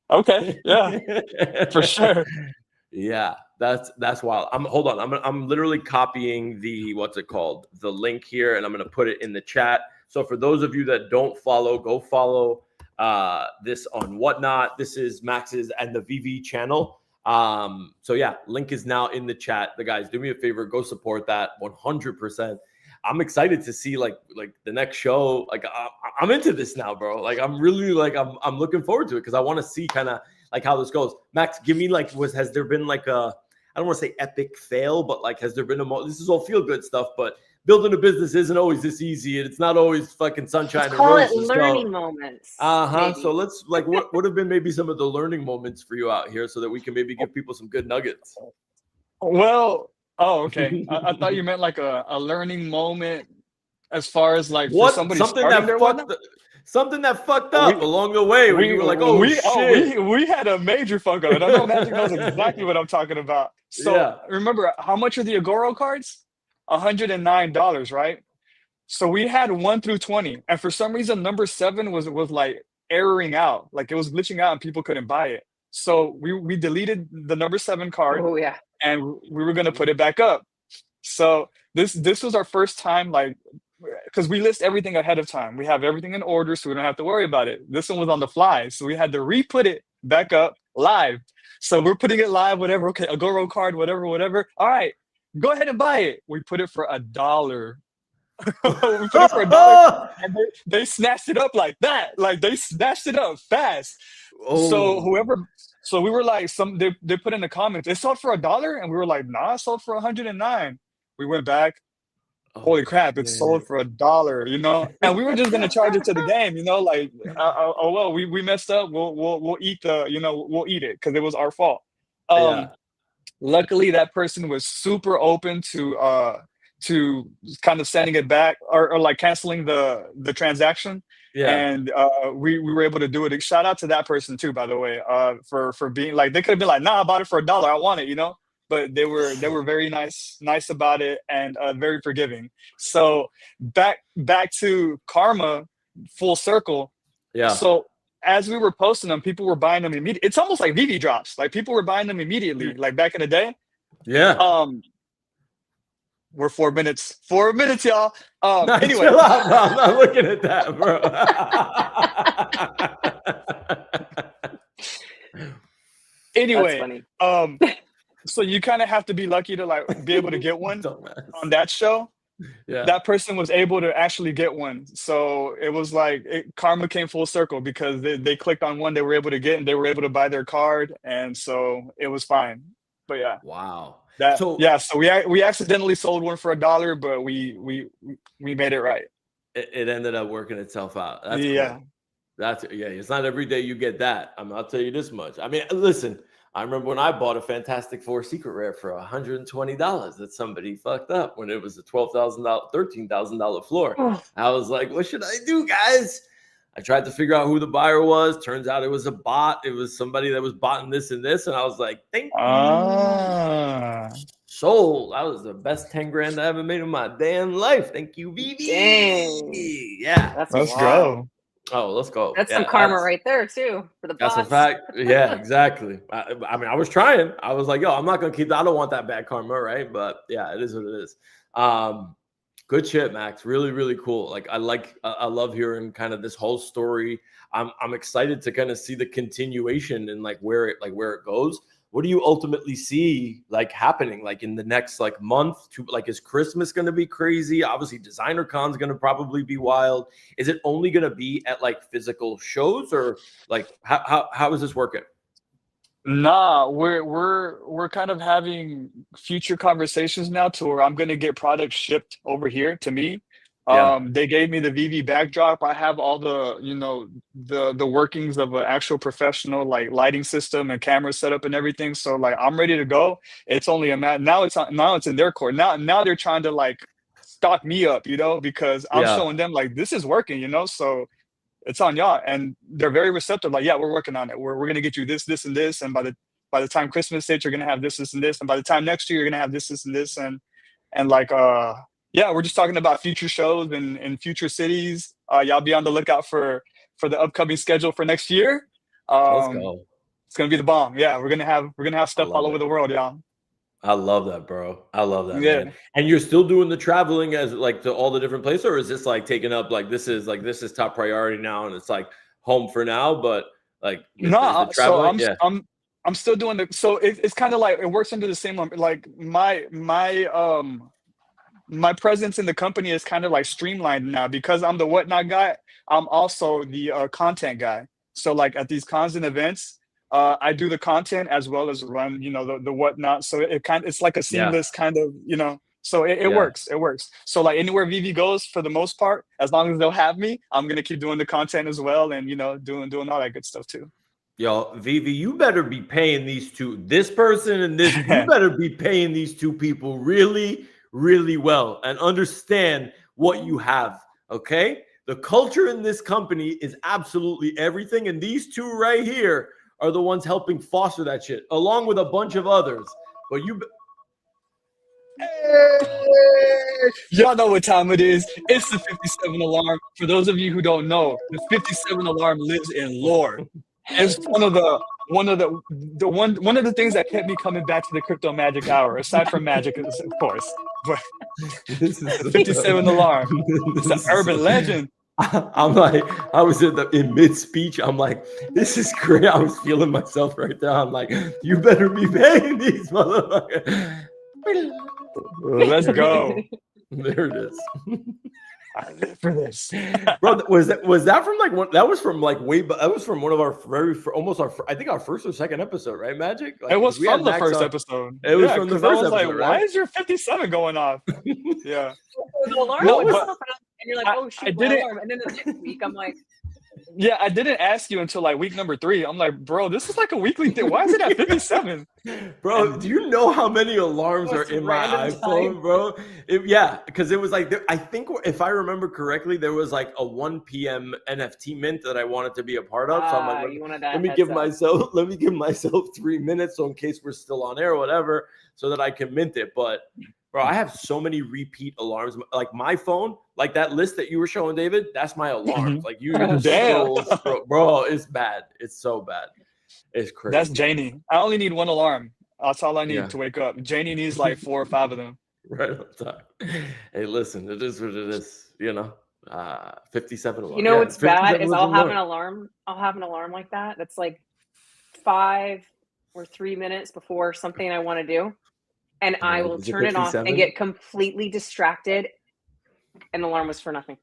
Okay, yeah, for sure.
Yeah, that's wild. Hold on. I'm literally copying the the link here, and I'm gonna put it in the chat. So for those of you that don't follow, go follow this on Whatnot. This is Max's and the VV channel. So yeah, link is now in the chat. The guys, do me a favor, go support that 100%. I'm excited to see like the next show. Like I'm into this now, bro. Like I'm really I'm looking forward to it because I want to see kind of like how this goes. Max, give me has there been like a, I don't want to say epic fail, but like has there been this is all feel good stuff, but building a business isn't always this easy, and it's not always fucking sunshine and roses.
Call it learning moments.
So let's what have been maybe some of the learning moments for you out here so that we can maybe give people some good nuggets.
Well, okay. I thought you meant like a learning moment as far as like
something that fucked up along the way where you were like, shit.
We had a major fuck up. And I know Magic knows exactly what I'm talking about. So remember, how much are the Agoro cards? $109, right? So we had 1 through 20, and for some reason number 7 was like erroring out, like it was glitching out and people couldn't buy it. So we deleted the number 7 card.
Oh yeah.
And we were gonna put it back up. So this was our first time, like, because we list everything ahead of time. We have everything in order, so we don't have to worry about it. This one was on the fly, so we had to re-put it back up live. So we're putting it live, whatever. Okay, a GoRo card, whatever. All right, go ahead and buy it. We put it for $1. We put it for $1, and they snatched it up like that. Like they snatched it up fast. So so we were like, they put in the comments, it sold for $1, and we were like, nah, it sold for 109. We went back. Holy crap! It sold for $1, you know, and we were just gonna charge it to the game, you know, like, oh well, we messed up. We'll eat we'll eat it because it was our fault. Luckily, that person was super open to kind of sending it back or like canceling the transaction. And we were able to do it. Shout out to that person too, by the way, for being like, they could have been like, nah, I bought it for $1, I want it, you know. But they were very nice about it, and very forgiving. So back to Karma, full circle. So as we were posting them, people were buying them immediately. It's almost like VV drops. Like people were buying them immediately, like back in the day. We're 4 minutes. 4 minutes, y'all. Anyway,
chill out, bro. I'm not looking at that, bro.
Anyway, so you kind of have to be lucky to like be able to get one on that show. That person was able to actually get one. So it was like karma came full circle because they clicked on one they were able to get, and they were able to buy their card, and so it was fine. But yeah.
Wow.
So we accidentally sold one for $1, but we made it right.
It ended up working itself out. That's
cool.
It's not every day you get that. I'll tell you this much. I mean, listen, I remember when I bought a Fantastic Four Secret Rare for $120 that somebody fucked up when it was a $12,000, $13,000 floor. I was like, what should I do, guys? I tried to figure out who the buyer was. Turns out it was a bot. It was somebody that was botting this and this. And I was like, thank you. Sold. That was the best 10 grand I ever made in my damn life. Thank you, VV.
Dang.
Yeah.
Let's go.
Oh, let's go.
That's some karma right there, too, for the bots.
That's a fact. Yeah, exactly. I mean, I was trying. I was like, yo, I'm not going to keep that. I don't want that bad karma, right? But yeah, it is what it is. Good shit, Max. Really, really cool. Like, I love hearing kind of this whole story. I'm excited to kind of see the continuation and like where it goes. What do you ultimately see like happening like in the next like month to like, is Christmas going to be crazy? Obviously Designer Con's going to probably be wild. Is it only going to be at like physical shows, or like how is this working?
Nah, we're kind of having future conversations now to where I'm going to get products shipped over here to me. They gave me the VV backdrop. I have all the, you know, the workings of an actual professional like lighting system and camera setup and everything. So like I'm ready to go. It's only a matter now it's in their court. Now they're trying to like stock me up, you know, because I'm showing them like this is working, you know. So it's on y'all, and they're very receptive. Like, yeah, we're working on it. We're gonna get you this, and this, and by the time Christmas hits, you're gonna have this, and this, and by the time next year, you're gonna have this, and this, and like yeah, we're just talking about future shows and future cities. Y'all be on the lookout for the upcoming schedule for next year.
Let's go.
It's gonna be the bomb. Yeah, we're gonna have stuff all over the world, y'all.
I love that, bro. I love that, man. And you're still doing the traveling as like to all the different places, or is this like taking up like this is top priority now and it's like home for now? But like
no, so I'm still doing the. So it's kind of like it works under the same like my presence in the company is kind of like streamlined now because I'm the whatnot guy. I'm also the content guy. So like at these cons and events, I do the content as well as run, you know, the whatnot. So it's like a seamless kind of, you know. So it works. It works. So like anywhere VV goes, for the most part, as long as they'll have me, I'm gonna keep doing the content as well, and you know, doing all that good stuff too.
Yo, Vivi, you better be paying this person and this. You better be paying these two people really, really well and understand what you have. Okay, the culture in this company is absolutely everything, and these two right here are the ones helping foster that shit, along with a bunch of others. But
y'all know what time it is. It's the 57 alarm. For those of you who don't know, the 57 alarm lives in lore. It's one of the things that kept me coming back to the Crypto Magic Hour, aside from magic, of course. But this is the 57 alarm. It's an urban legend.
I'm like, I was in mid speech. I'm like, this is great. I was feeling myself right there. I'm like, you better be paying these motherfuckers.
Let's go.
There it is.
I live for this.
Bro, was that from like one? That was from like way, but that was from one of our almost our, I think our first or second episode, right? Magic. Like,
It was
we
from
had
the
Max
first
on.
episode.
It was from the
'cause
first
I was
episode,
like,
right?
why is your 57 going off? Yeah.
The alarm
No,
went
but
off, and you're like, oh shit, my
didn't-
alarm. And then the next week, I'm like,
Yeah, I didn't ask you until like week number 3. I'm like, bro, this is like a weekly thing. Why is it at 57?
Bro, do you know how many alarms are
Most
in my
random
iPhone,
time.
bro? Yeah, because it was like, I think if I remember correctly, there was like a 1 p.m. NFT mint that I wanted to be a part of. So I'm like,
you wanted that
let me give myself 3 minutes, so in case we're still on air or whatever, so that I can mint it. But bro, I have so many repeat alarms. Like my phone, like that list that you were showing, David, that's my alarms. Like you just
Damn.
scroll, bro, it's bad. It's so bad. It's crazy.
That's Janie. I only need one alarm. That's all I need
Yeah.
to wake up. Janie needs like 4 or 5 of them.
Right on time. Hey, listen, it is what it is. 57 alarm.
you know
Yeah,
what's bad
57
is
was
I'll
the
have
alarm.
an alarm. I'll have an alarm like that. That's like 5 or 3 minutes before something I want to do, and I will
Is it
turn it off and
57?
get completely distracted. And the alarm was for nothing.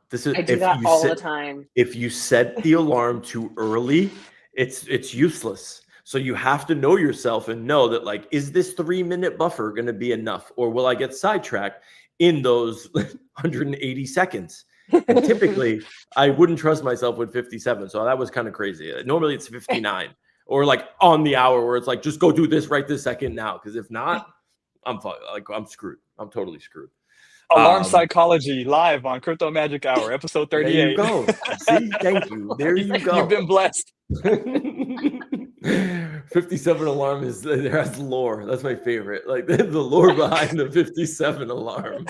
This is
I do that all the time.
If you set the alarm too early, it's useless. So you have to know yourself and know that, like, is this 3-minute buffer going to be enough, or will I get sidetracked in those 180 seconds? And typically, I wouldn't trust myself with 57. So that was kind of crazy. Normally, it's 59 or like on the hour where it's like, just go do this right this second now. Because if not, I'm screwed. I'm totally screwed.
Alarm Psychology live on Crypto Magic Hour, episode 38.
There you go. See, thank you. There you go.
You've been blessed.
57 alarm has lore. That's my favorite. Like the lore behind the 57 alarm.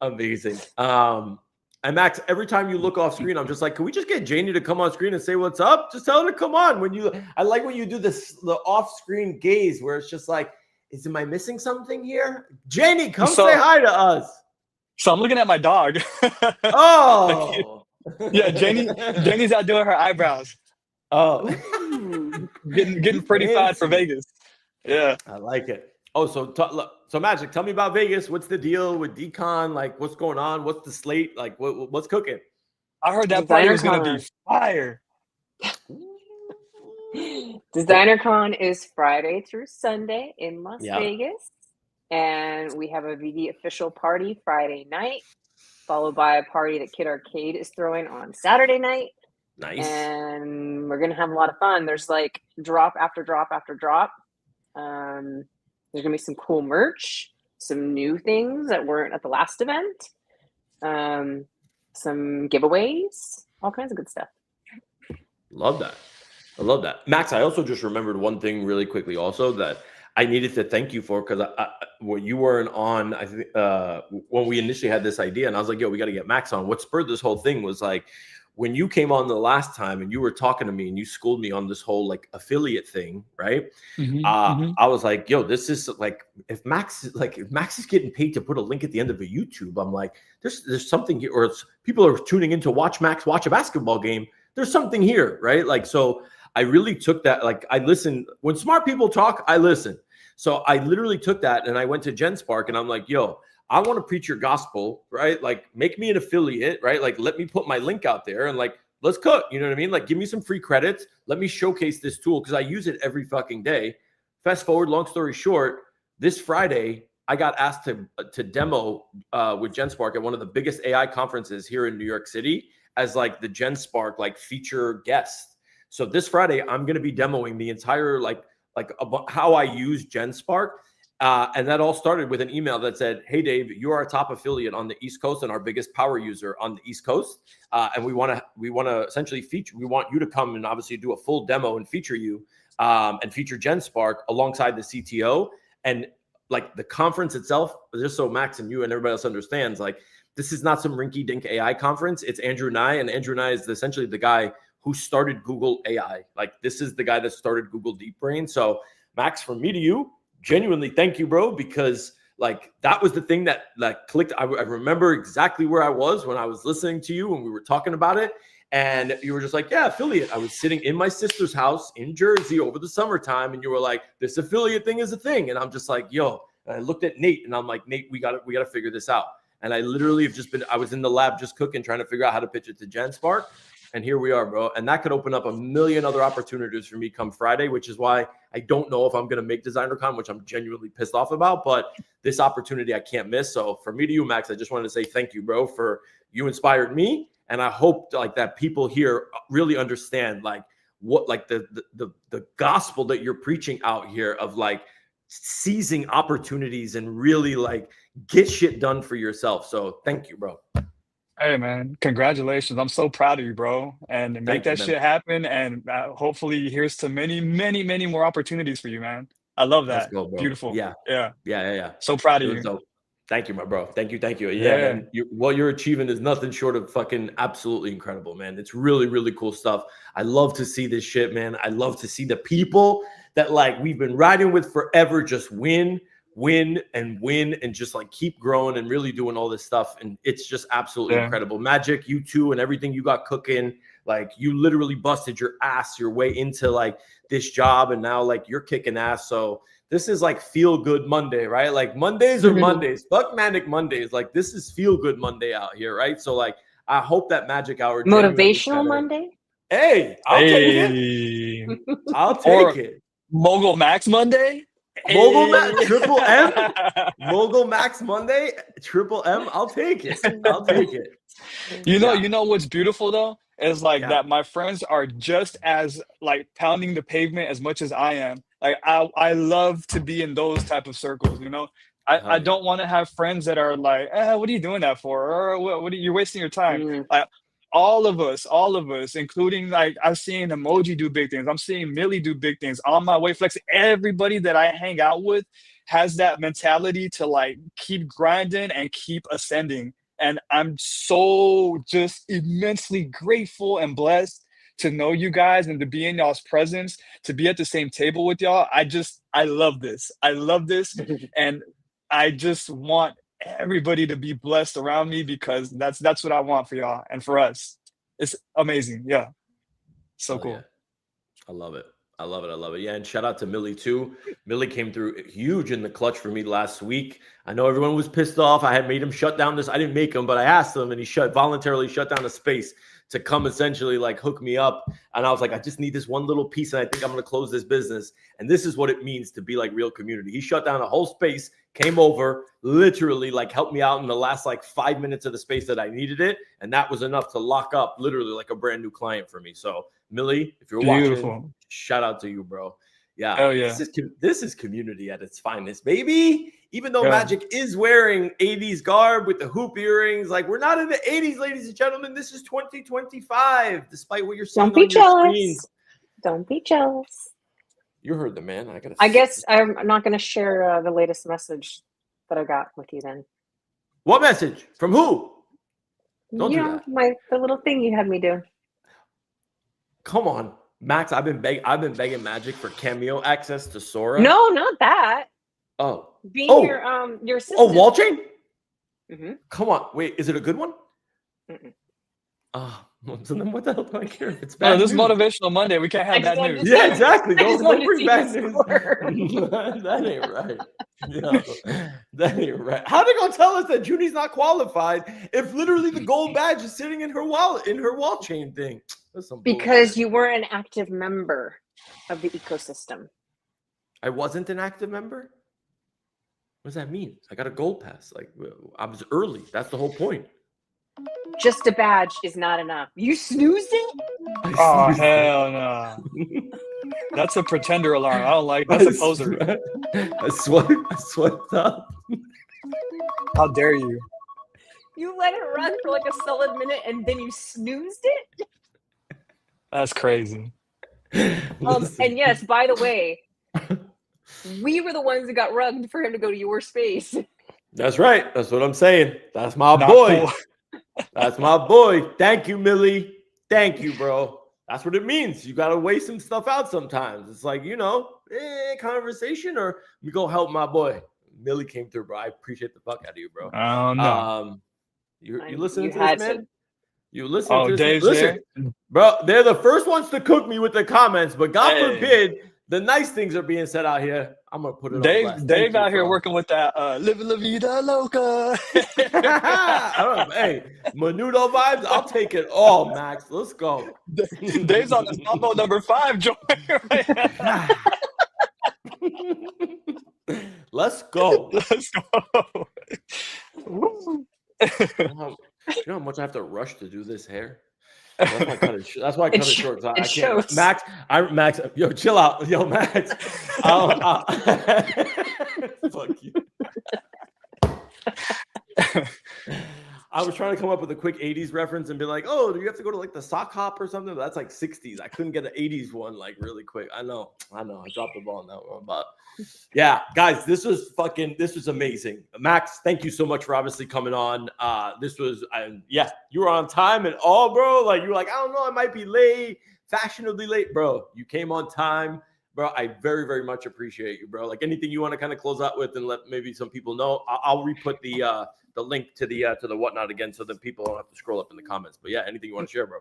Amazing. And Max, every time you look off screen, I'm just like, can we just get Janie to come on screen and say what's up? Just tell her to come on. I like when you do the off-screen gaze where it's just like, am I missing something here? Janie, come say hi to us.
So I'm looking at my dog.
Oh.
Yeah, Janie's out doing her eyebrows.
Oh.
Getting pretty fat for Vegas. Yeah.
I like it. Oh, so Magic, tell me about Vegas. What's the deal with Decon? Like, what's going on? What's the slate? Like, what's cooking?
I heard that party was going to be fire.
DesignerCon is Friday through Sunday in Las Vegas. And we have a VD official party Friday night, followed by a party that Kid Arcade is throwing on Saturday night.
Nice.
And we're going to have a lot of fun. There's like drop after drop after drop. There's going to be some cool merch, some new things that weren't at the last event, some giveaways, all kinds of good stuff.
Love that. I love that. Max, I also just remembered one thing really quickly also that I needed to thank you for, because what you weren't on, I think, when we initially had this idea, and I was like, yo, we got to get Max on. What spurred this whole thing was like, when you came on the last time and you were talking to me and you schooled me on this whole like affiliate thing, right? I was like, yo, this is like, if Max is getting paid to put a link at the end of a YouTube, I'm like, there's something here, or people are tuning in to watch Max watch a basketball game. There's something here, right? Like, so I really took that, like, I listen when smart people talk, I listen. So I literally took that and I went to GenSpark and I'm like, yo, I want to preach your gospel, right? Like, make me an affiliate, right? Like, let me put my link out there and like, let's cook. You know what I mean? Like, give me some free credits. Let me showcase this tool because I use it every fucking day. Fast forward, long story short, this Friday, I got asked to demo with GenSpark at one of the biggest AI conferences here in New York City as like the GenSpark like feature guest. So this Friday, I'm going to be demoing the entire like about how I use GenSpark. And that all started with an email that said, hey, Dave, you are our top affiliate on the East Coast and our biggest power user on the East Coast. And we want to essentially we want you to come and obviously do a full demo and feature you and feature GenSpark alongside the CTO. And like the conference itself, just so Max and you and everybody else understands, like, this is not some rinky dink AI conference. It's Andrew Nye, and Andrew Nye is essentially the guy who started Google AI. Like, this is the guy that started Google Deep Brain. So Max, from me to you, genuinely thank you, bro, because like that was the thing that clicked. I remember exactly where I was when I was listening to you when we were talking about it. And you were just like, yeah, affiliate. I was sitting in my sister's house in Jersey over the summertime. And you were like, this affiliate thing is a thing. And I'm just like, yo, and I looked at Nate and I'm like, Nate, we got to figure this out. And I literally have just I was in the lab just cooking, trying to figure out how to pitch it to GenSpark. And here we are, bro. And that could open up a million other opportunities for me come Friday, which is why I don't know if I'm going to make DesignerCon, which I'm genuinely pissed off about. But this opportunity I can't miss. So for me to you, Max, I just wanted to say thank you, bro, for you inspired me. And I hope like that people here really understand like what like the gospel that you're preaching out here of like seizing opportunities and really like get shit done for yourself. So thank you, bro.
Hey man, congratulations. I'm so proud of you, bro. And make that shit happen. And hopefully here's to many, many, many more opportunities for you, man. I love that.
Let's go, bro.
Beautiful.
Yeah.
So proud of you.
So, thank you, my bro. Thank you. Yeah, man. What you're achieving is nothing short of fucking absolutely incredible, man. It's really, really cool stuff. I love to see this shit, man. I love to see the people that like we've been riding with forever just win and just like keep growing and really doing all this stuff. And it's just absolutely incredible. Magic, you too, and everything you got cooking. Like you literally busted your way into like this job. And now like you're kicking ass. So this is like feel good Monday, right? Like Mondays are Mondays. Fuck Manic Mondays. Like this is feel good Monday out here, right? So like I hope that magic hour
motivational Monday.
Hey, I'll take it. I'll take it.
Mogul Max Monday.
Mogul Max Triple M. Mogul Max Monday Triple M. I'll take it.
You know what's beautiful though is like that my friends are just as like pounding the pavement as much as I am. Like I love to be in those type of circles, you know. I don't want to have friends that are like, what are you doing that for? Or what are you wasting your time? Like all of us, including like I've seen Emoji do big things. I'm seeing Millie do big things. On my way flexing. Everybody that I hang out with has that mentality to like keep grinding and keep ascending. And I'm so just immensely grateful and blessed to know you guys and to be in y'all's presence, to be at the same table with y'all. I love this. And I just want everybody to be blessed around me because that's what I want for y'all and for us. It's amazing. Yeah. So cool.
Yeah. I love it. Yeah. And shout out to Millie too. Millie came through huge in the clutch for me last week. I know everyone was pissed off. I had made him shut down I didn't make him, but I asked him and he voluntarily shut down the space to come essentially like hook me up. And I was like, I just need this one little piece. And I think I'm going to close this business. And this is what it means to be like real community. He shut down a whole space, came over, literally like helped me out in the last like 5 minutes of the space that I needed it. And that was enough to lock up literally like a brand new client for me. So Millie, if you're watching, shout out to you, bro. Yeah.
Hell yeah.
This is community at its finest, baby. Even though Magic is wearing 80s garb with the hoop earrings, like we're not in the 80s, ladies and gentlemen. This is 2025, despite what you're seeing on your screens.
Don't be jealous.
You heard the man.
I guess I'm not going to share the latest message that I got with you then.
What message? From who? Don't do that.
The little thing you had me do.
Come on, Max. I've been begging Magic for cameo access to Sora.
No, not that.
Oh.
Being your assistant.
Oh, wall chain?
Mm-hmm.
Come on. Wait, is it a good one?
Mm-mm.
So then what the hell do I care if it's bad
this is Motivational Monday. We can't have bad news.
Yeah, exactly. Don't bring bad news. That ain't right. No, that ain't right. How they gonna tell us that Junie's not qualified if literally the gold badge is sitting in her wallet, in her wall chain thing?
Because you were an active member of the ecosystem.
I wasn't an active member? What does that mean? I got a gold pass. Like I was early. That's the whole point.
Just a badge is not enough. You snoozed it?
Oh, hell no. That's a pretender alarm. I don't like that. That's a poser.
I swiped up.
How dare you?
You let it run for like a solid minute and then you snoozed it?
That's crazy.
And yes, by the way, we were the ones that got rugged for him to go to your space.
That's right. That's what I'm saying. That's my boy. Cool. That's my boy. Thank you, Millie. Thank you, bro. That's what it means. You got to weigh some stuff out sometimes. It's like, conversation or we go help my boy. Millie came through, bro. I appreciate the fuck out of you, bro.
Oh no.
You listening to
had
this, man?
to.
You listening to this?
Dave's
Listen, bro. They're the first ones to cook me with the comments, but God
Hey.
forbid the nice things are being said out here. I'm gonna put it on blast.
Dave out here working with that "Live La Vida Loca."
I don't know. Hey, Menudo vibes. I'll take it all, Max. Let's go.
Dave's on the Mambo number 5 joint right now.
Let's go.
Let's go. Woo.
You know how much I have to rush to do this hair? That's why I cut it short. I can't.
Shows.
Max, yo, chill out. Yo, Max. Fuck you. I was trying to come up with a quick 80s reference and be like, oh, do you have to go to like the sock hop or something? But that's like 60s. I couldn't get an 80s one like really quick. I know. I dropped the ball on that one. But yeah, guys, this was amazing. Max, thank you so much for obviously coming on. You were on time and all, bro. Like you were like, I don't know, I might be late, fashionably late, bro. You came on time. Bro, I very, very much appreciate you, bro. Like anything you want to kind of close out with and let maybe some people know. I'll re-put the link to the whatnot again so that people don't have to scroll up in the comments. But yeah, anything you want to share, bro?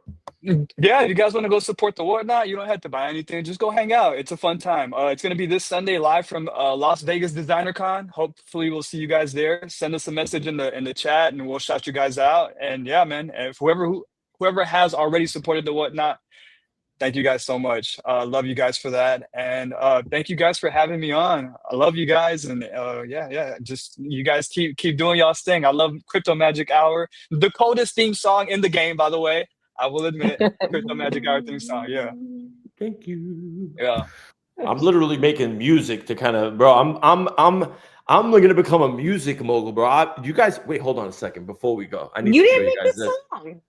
Yeah, if you guys want to go support the whatnot, you don't have to buy anything. Just go hang out. It's a fun time. It's going to be this Sunday live from Las Vegas Designer Con. Hopefully we'll see you guys there. Send us a message in the chat and we'll shout you guys out. And yeah, man, if whoever has already supported the whatnot, thank you guys so much. Love you guys for that. And thank you guys for having me on. I love you guys. And just you guys keep doing y'all's thing. I love Crypto Magic Hour. The coldest theme song in the game, by the way. I will admit, Crypto Magic Hour theme song. Yeah.
Thank you.
Yeah.
I'm literally making music to kind of, bro. I'm gonna become a music mogul, bro. You guys, wait, hold on a second before we go. I need
You
to show
didn't
you
make
guys
this
this.
song.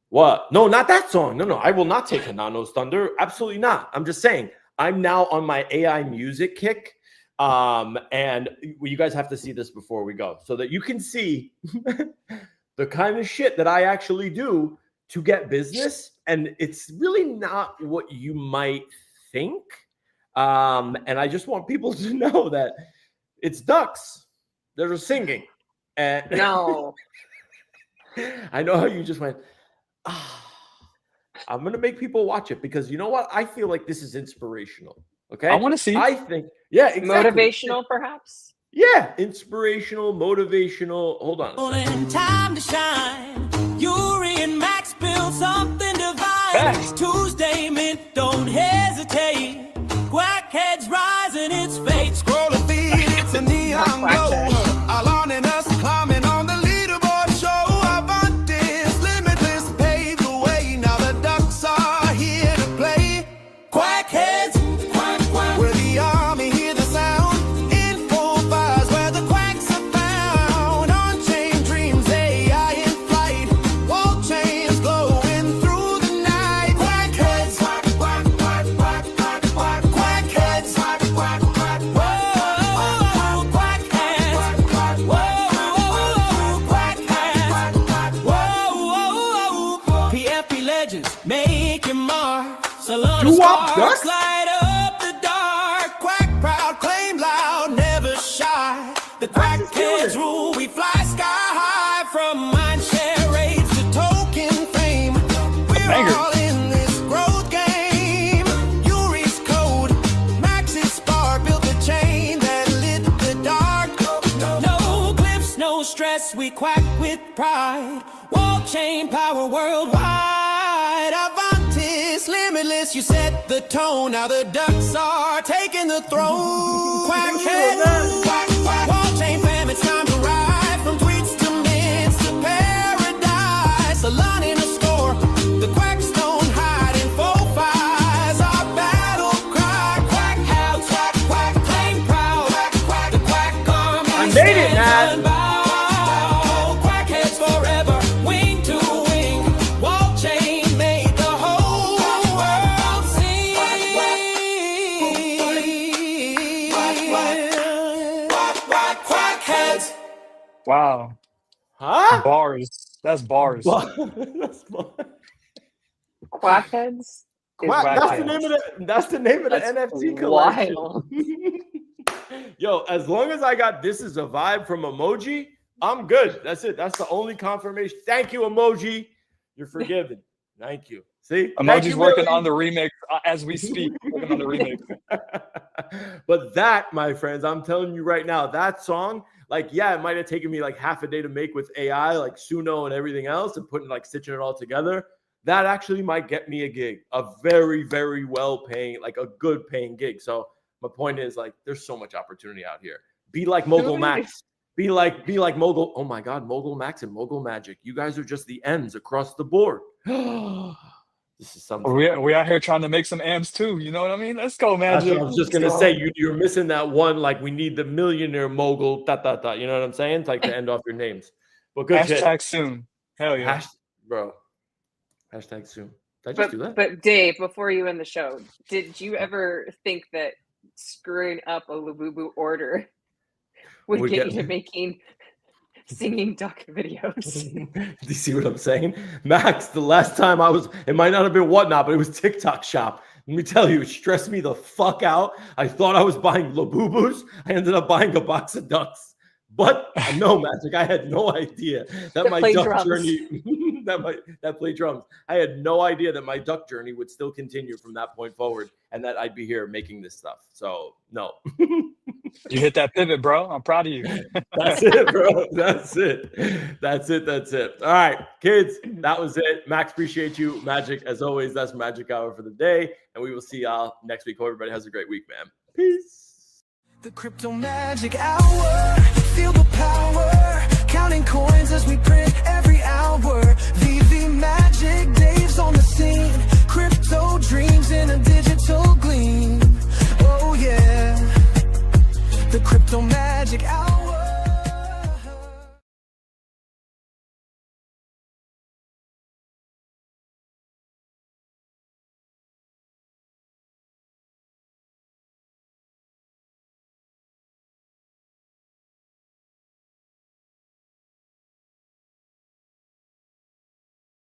What? No, not that song. No, I will not take Hanano's thunder. Absolutely not. I'm just saying I'm now on my AI music kick. And you guys have to see this before we go so that you can see the kind of shit that I actually do to get business. And it's really not what you might think. And I just want people to know that it's ducks that are singing. And
No.
I know how you just went, I'm going to make people watch it because you know what? I feel like this is inspirational. Okay.
I want to see.
I think, yeah, exactly.
Motivational, perhaps?
Yeah. Inspirational, motivational. Hold on.
Time to shine. Yuri and Max build something divine.
Facts.
Tuesday mint, don't hesitate. Quack heads rising, it's fate. Scroll a feed, it's a neon glow. Alon and us climbing on the leaderboard show. Avantis, limitless, pave the way. Now the ducks are here to play. Quack heads, quack, quack. We're the army, hear the sound. Info fires where the quacks are found. On-chain dreams, AI in flight. Wall chains glowing through the night. Quack heads, quack, quack, quack, quack, quack, quack. Quack heads, quack, quack, quack. Whoa, quack heads, quack, whoa, quack heads, whoa. PFP legends, make your mark. Salon
You up, ducks?
sparks, light up the dark. Quack proud, claim loud, never shy. The quack heads rule, we fly sky high. From mindshare raids to token fame. We're
banger.
all in this growth game. Yuri's code, Max's spark built the chain that lit the dark. No clips, no stress, we quack with pride. Wall chain power worldwide. Avantis, limitless, you set the tone. Now the ducks are taking the throne. Quack head, quack, quack. Wall chain fam, it's time to ride. From tweets to mints to paradise. A line in a score, the quacks don't hide in 4-5s. Our battle cry, quack house, quack, quack, claim proud, quack, quack, the quack army.
I made it, man.
Unbound. Quack heads forever, wing to wing. Wall chain made the whole world sing. Quack heads.
Wow.
Huh?
Bars. That's bars.
That's
Quack heads? Is
Quack,
wild.
that's the name of the
That's
NFT collection.
wild.
Yo, as long as I got this is a vibe from emoji, I'm good. That's it. That's the only confirmation. Thank you, emoji. You're forgiven. Thank you. See,
Emoji's working on the remix as we speak. Working on the remix.
But that, my friends, I'm telling you right now, that song, like, yeah, it might have taken me like half a day to make with AI, like Suno and everything else, and putting like stitching it all together. That actually might get me a gig, a very, very well paying, like a good paying gig. So my point is, like, there's so much opportunity out here. Be like Mogul Max. Be like Mogul. Oh my God, Mogul Max and Mogul Magic. You guys are just the ends across the board. This is something.
We out here trying to make some amps too. You know what I mean? Let's go, Magic.
That's what I was just gonna say. You're missing that one. Like, we need the millionaire mogul. You know what I'm saying? It's like to end off your names. But good shit.
Hashtag soon. Hell yeah,
bro. Hashtag soon. Did I just do that?
But Dave, before you end the show, did you ever think that screwing up a Labubu order would get you to making singing duck videos?
Do you see what I'm saying? Max, the last time I was, it might not have been Whatnot, but it was TikTok Shop. Let me tell you, it stressed me the fuck out. I thought I was buying Labubus. I ended up buying a box of ducks. But no, Magic, I had no idea that my duck journey, that play drums. I had no idea that my duck journey would still continue from that point forward, and that I'd be here making this stuff. So no.
You hit that pivot, bro. I'm proud of you.
That's it, bro. That's it. All right, kids, that was it. Max, appreciate you. Magic, as always, that's Magic Hour for the day, and we will see y'all next week. Hope everybody has a great week, man. Peace.
The crypto magic hour, feel the power, counting coins as we print every hour. VV Magic, Dave's on the scene.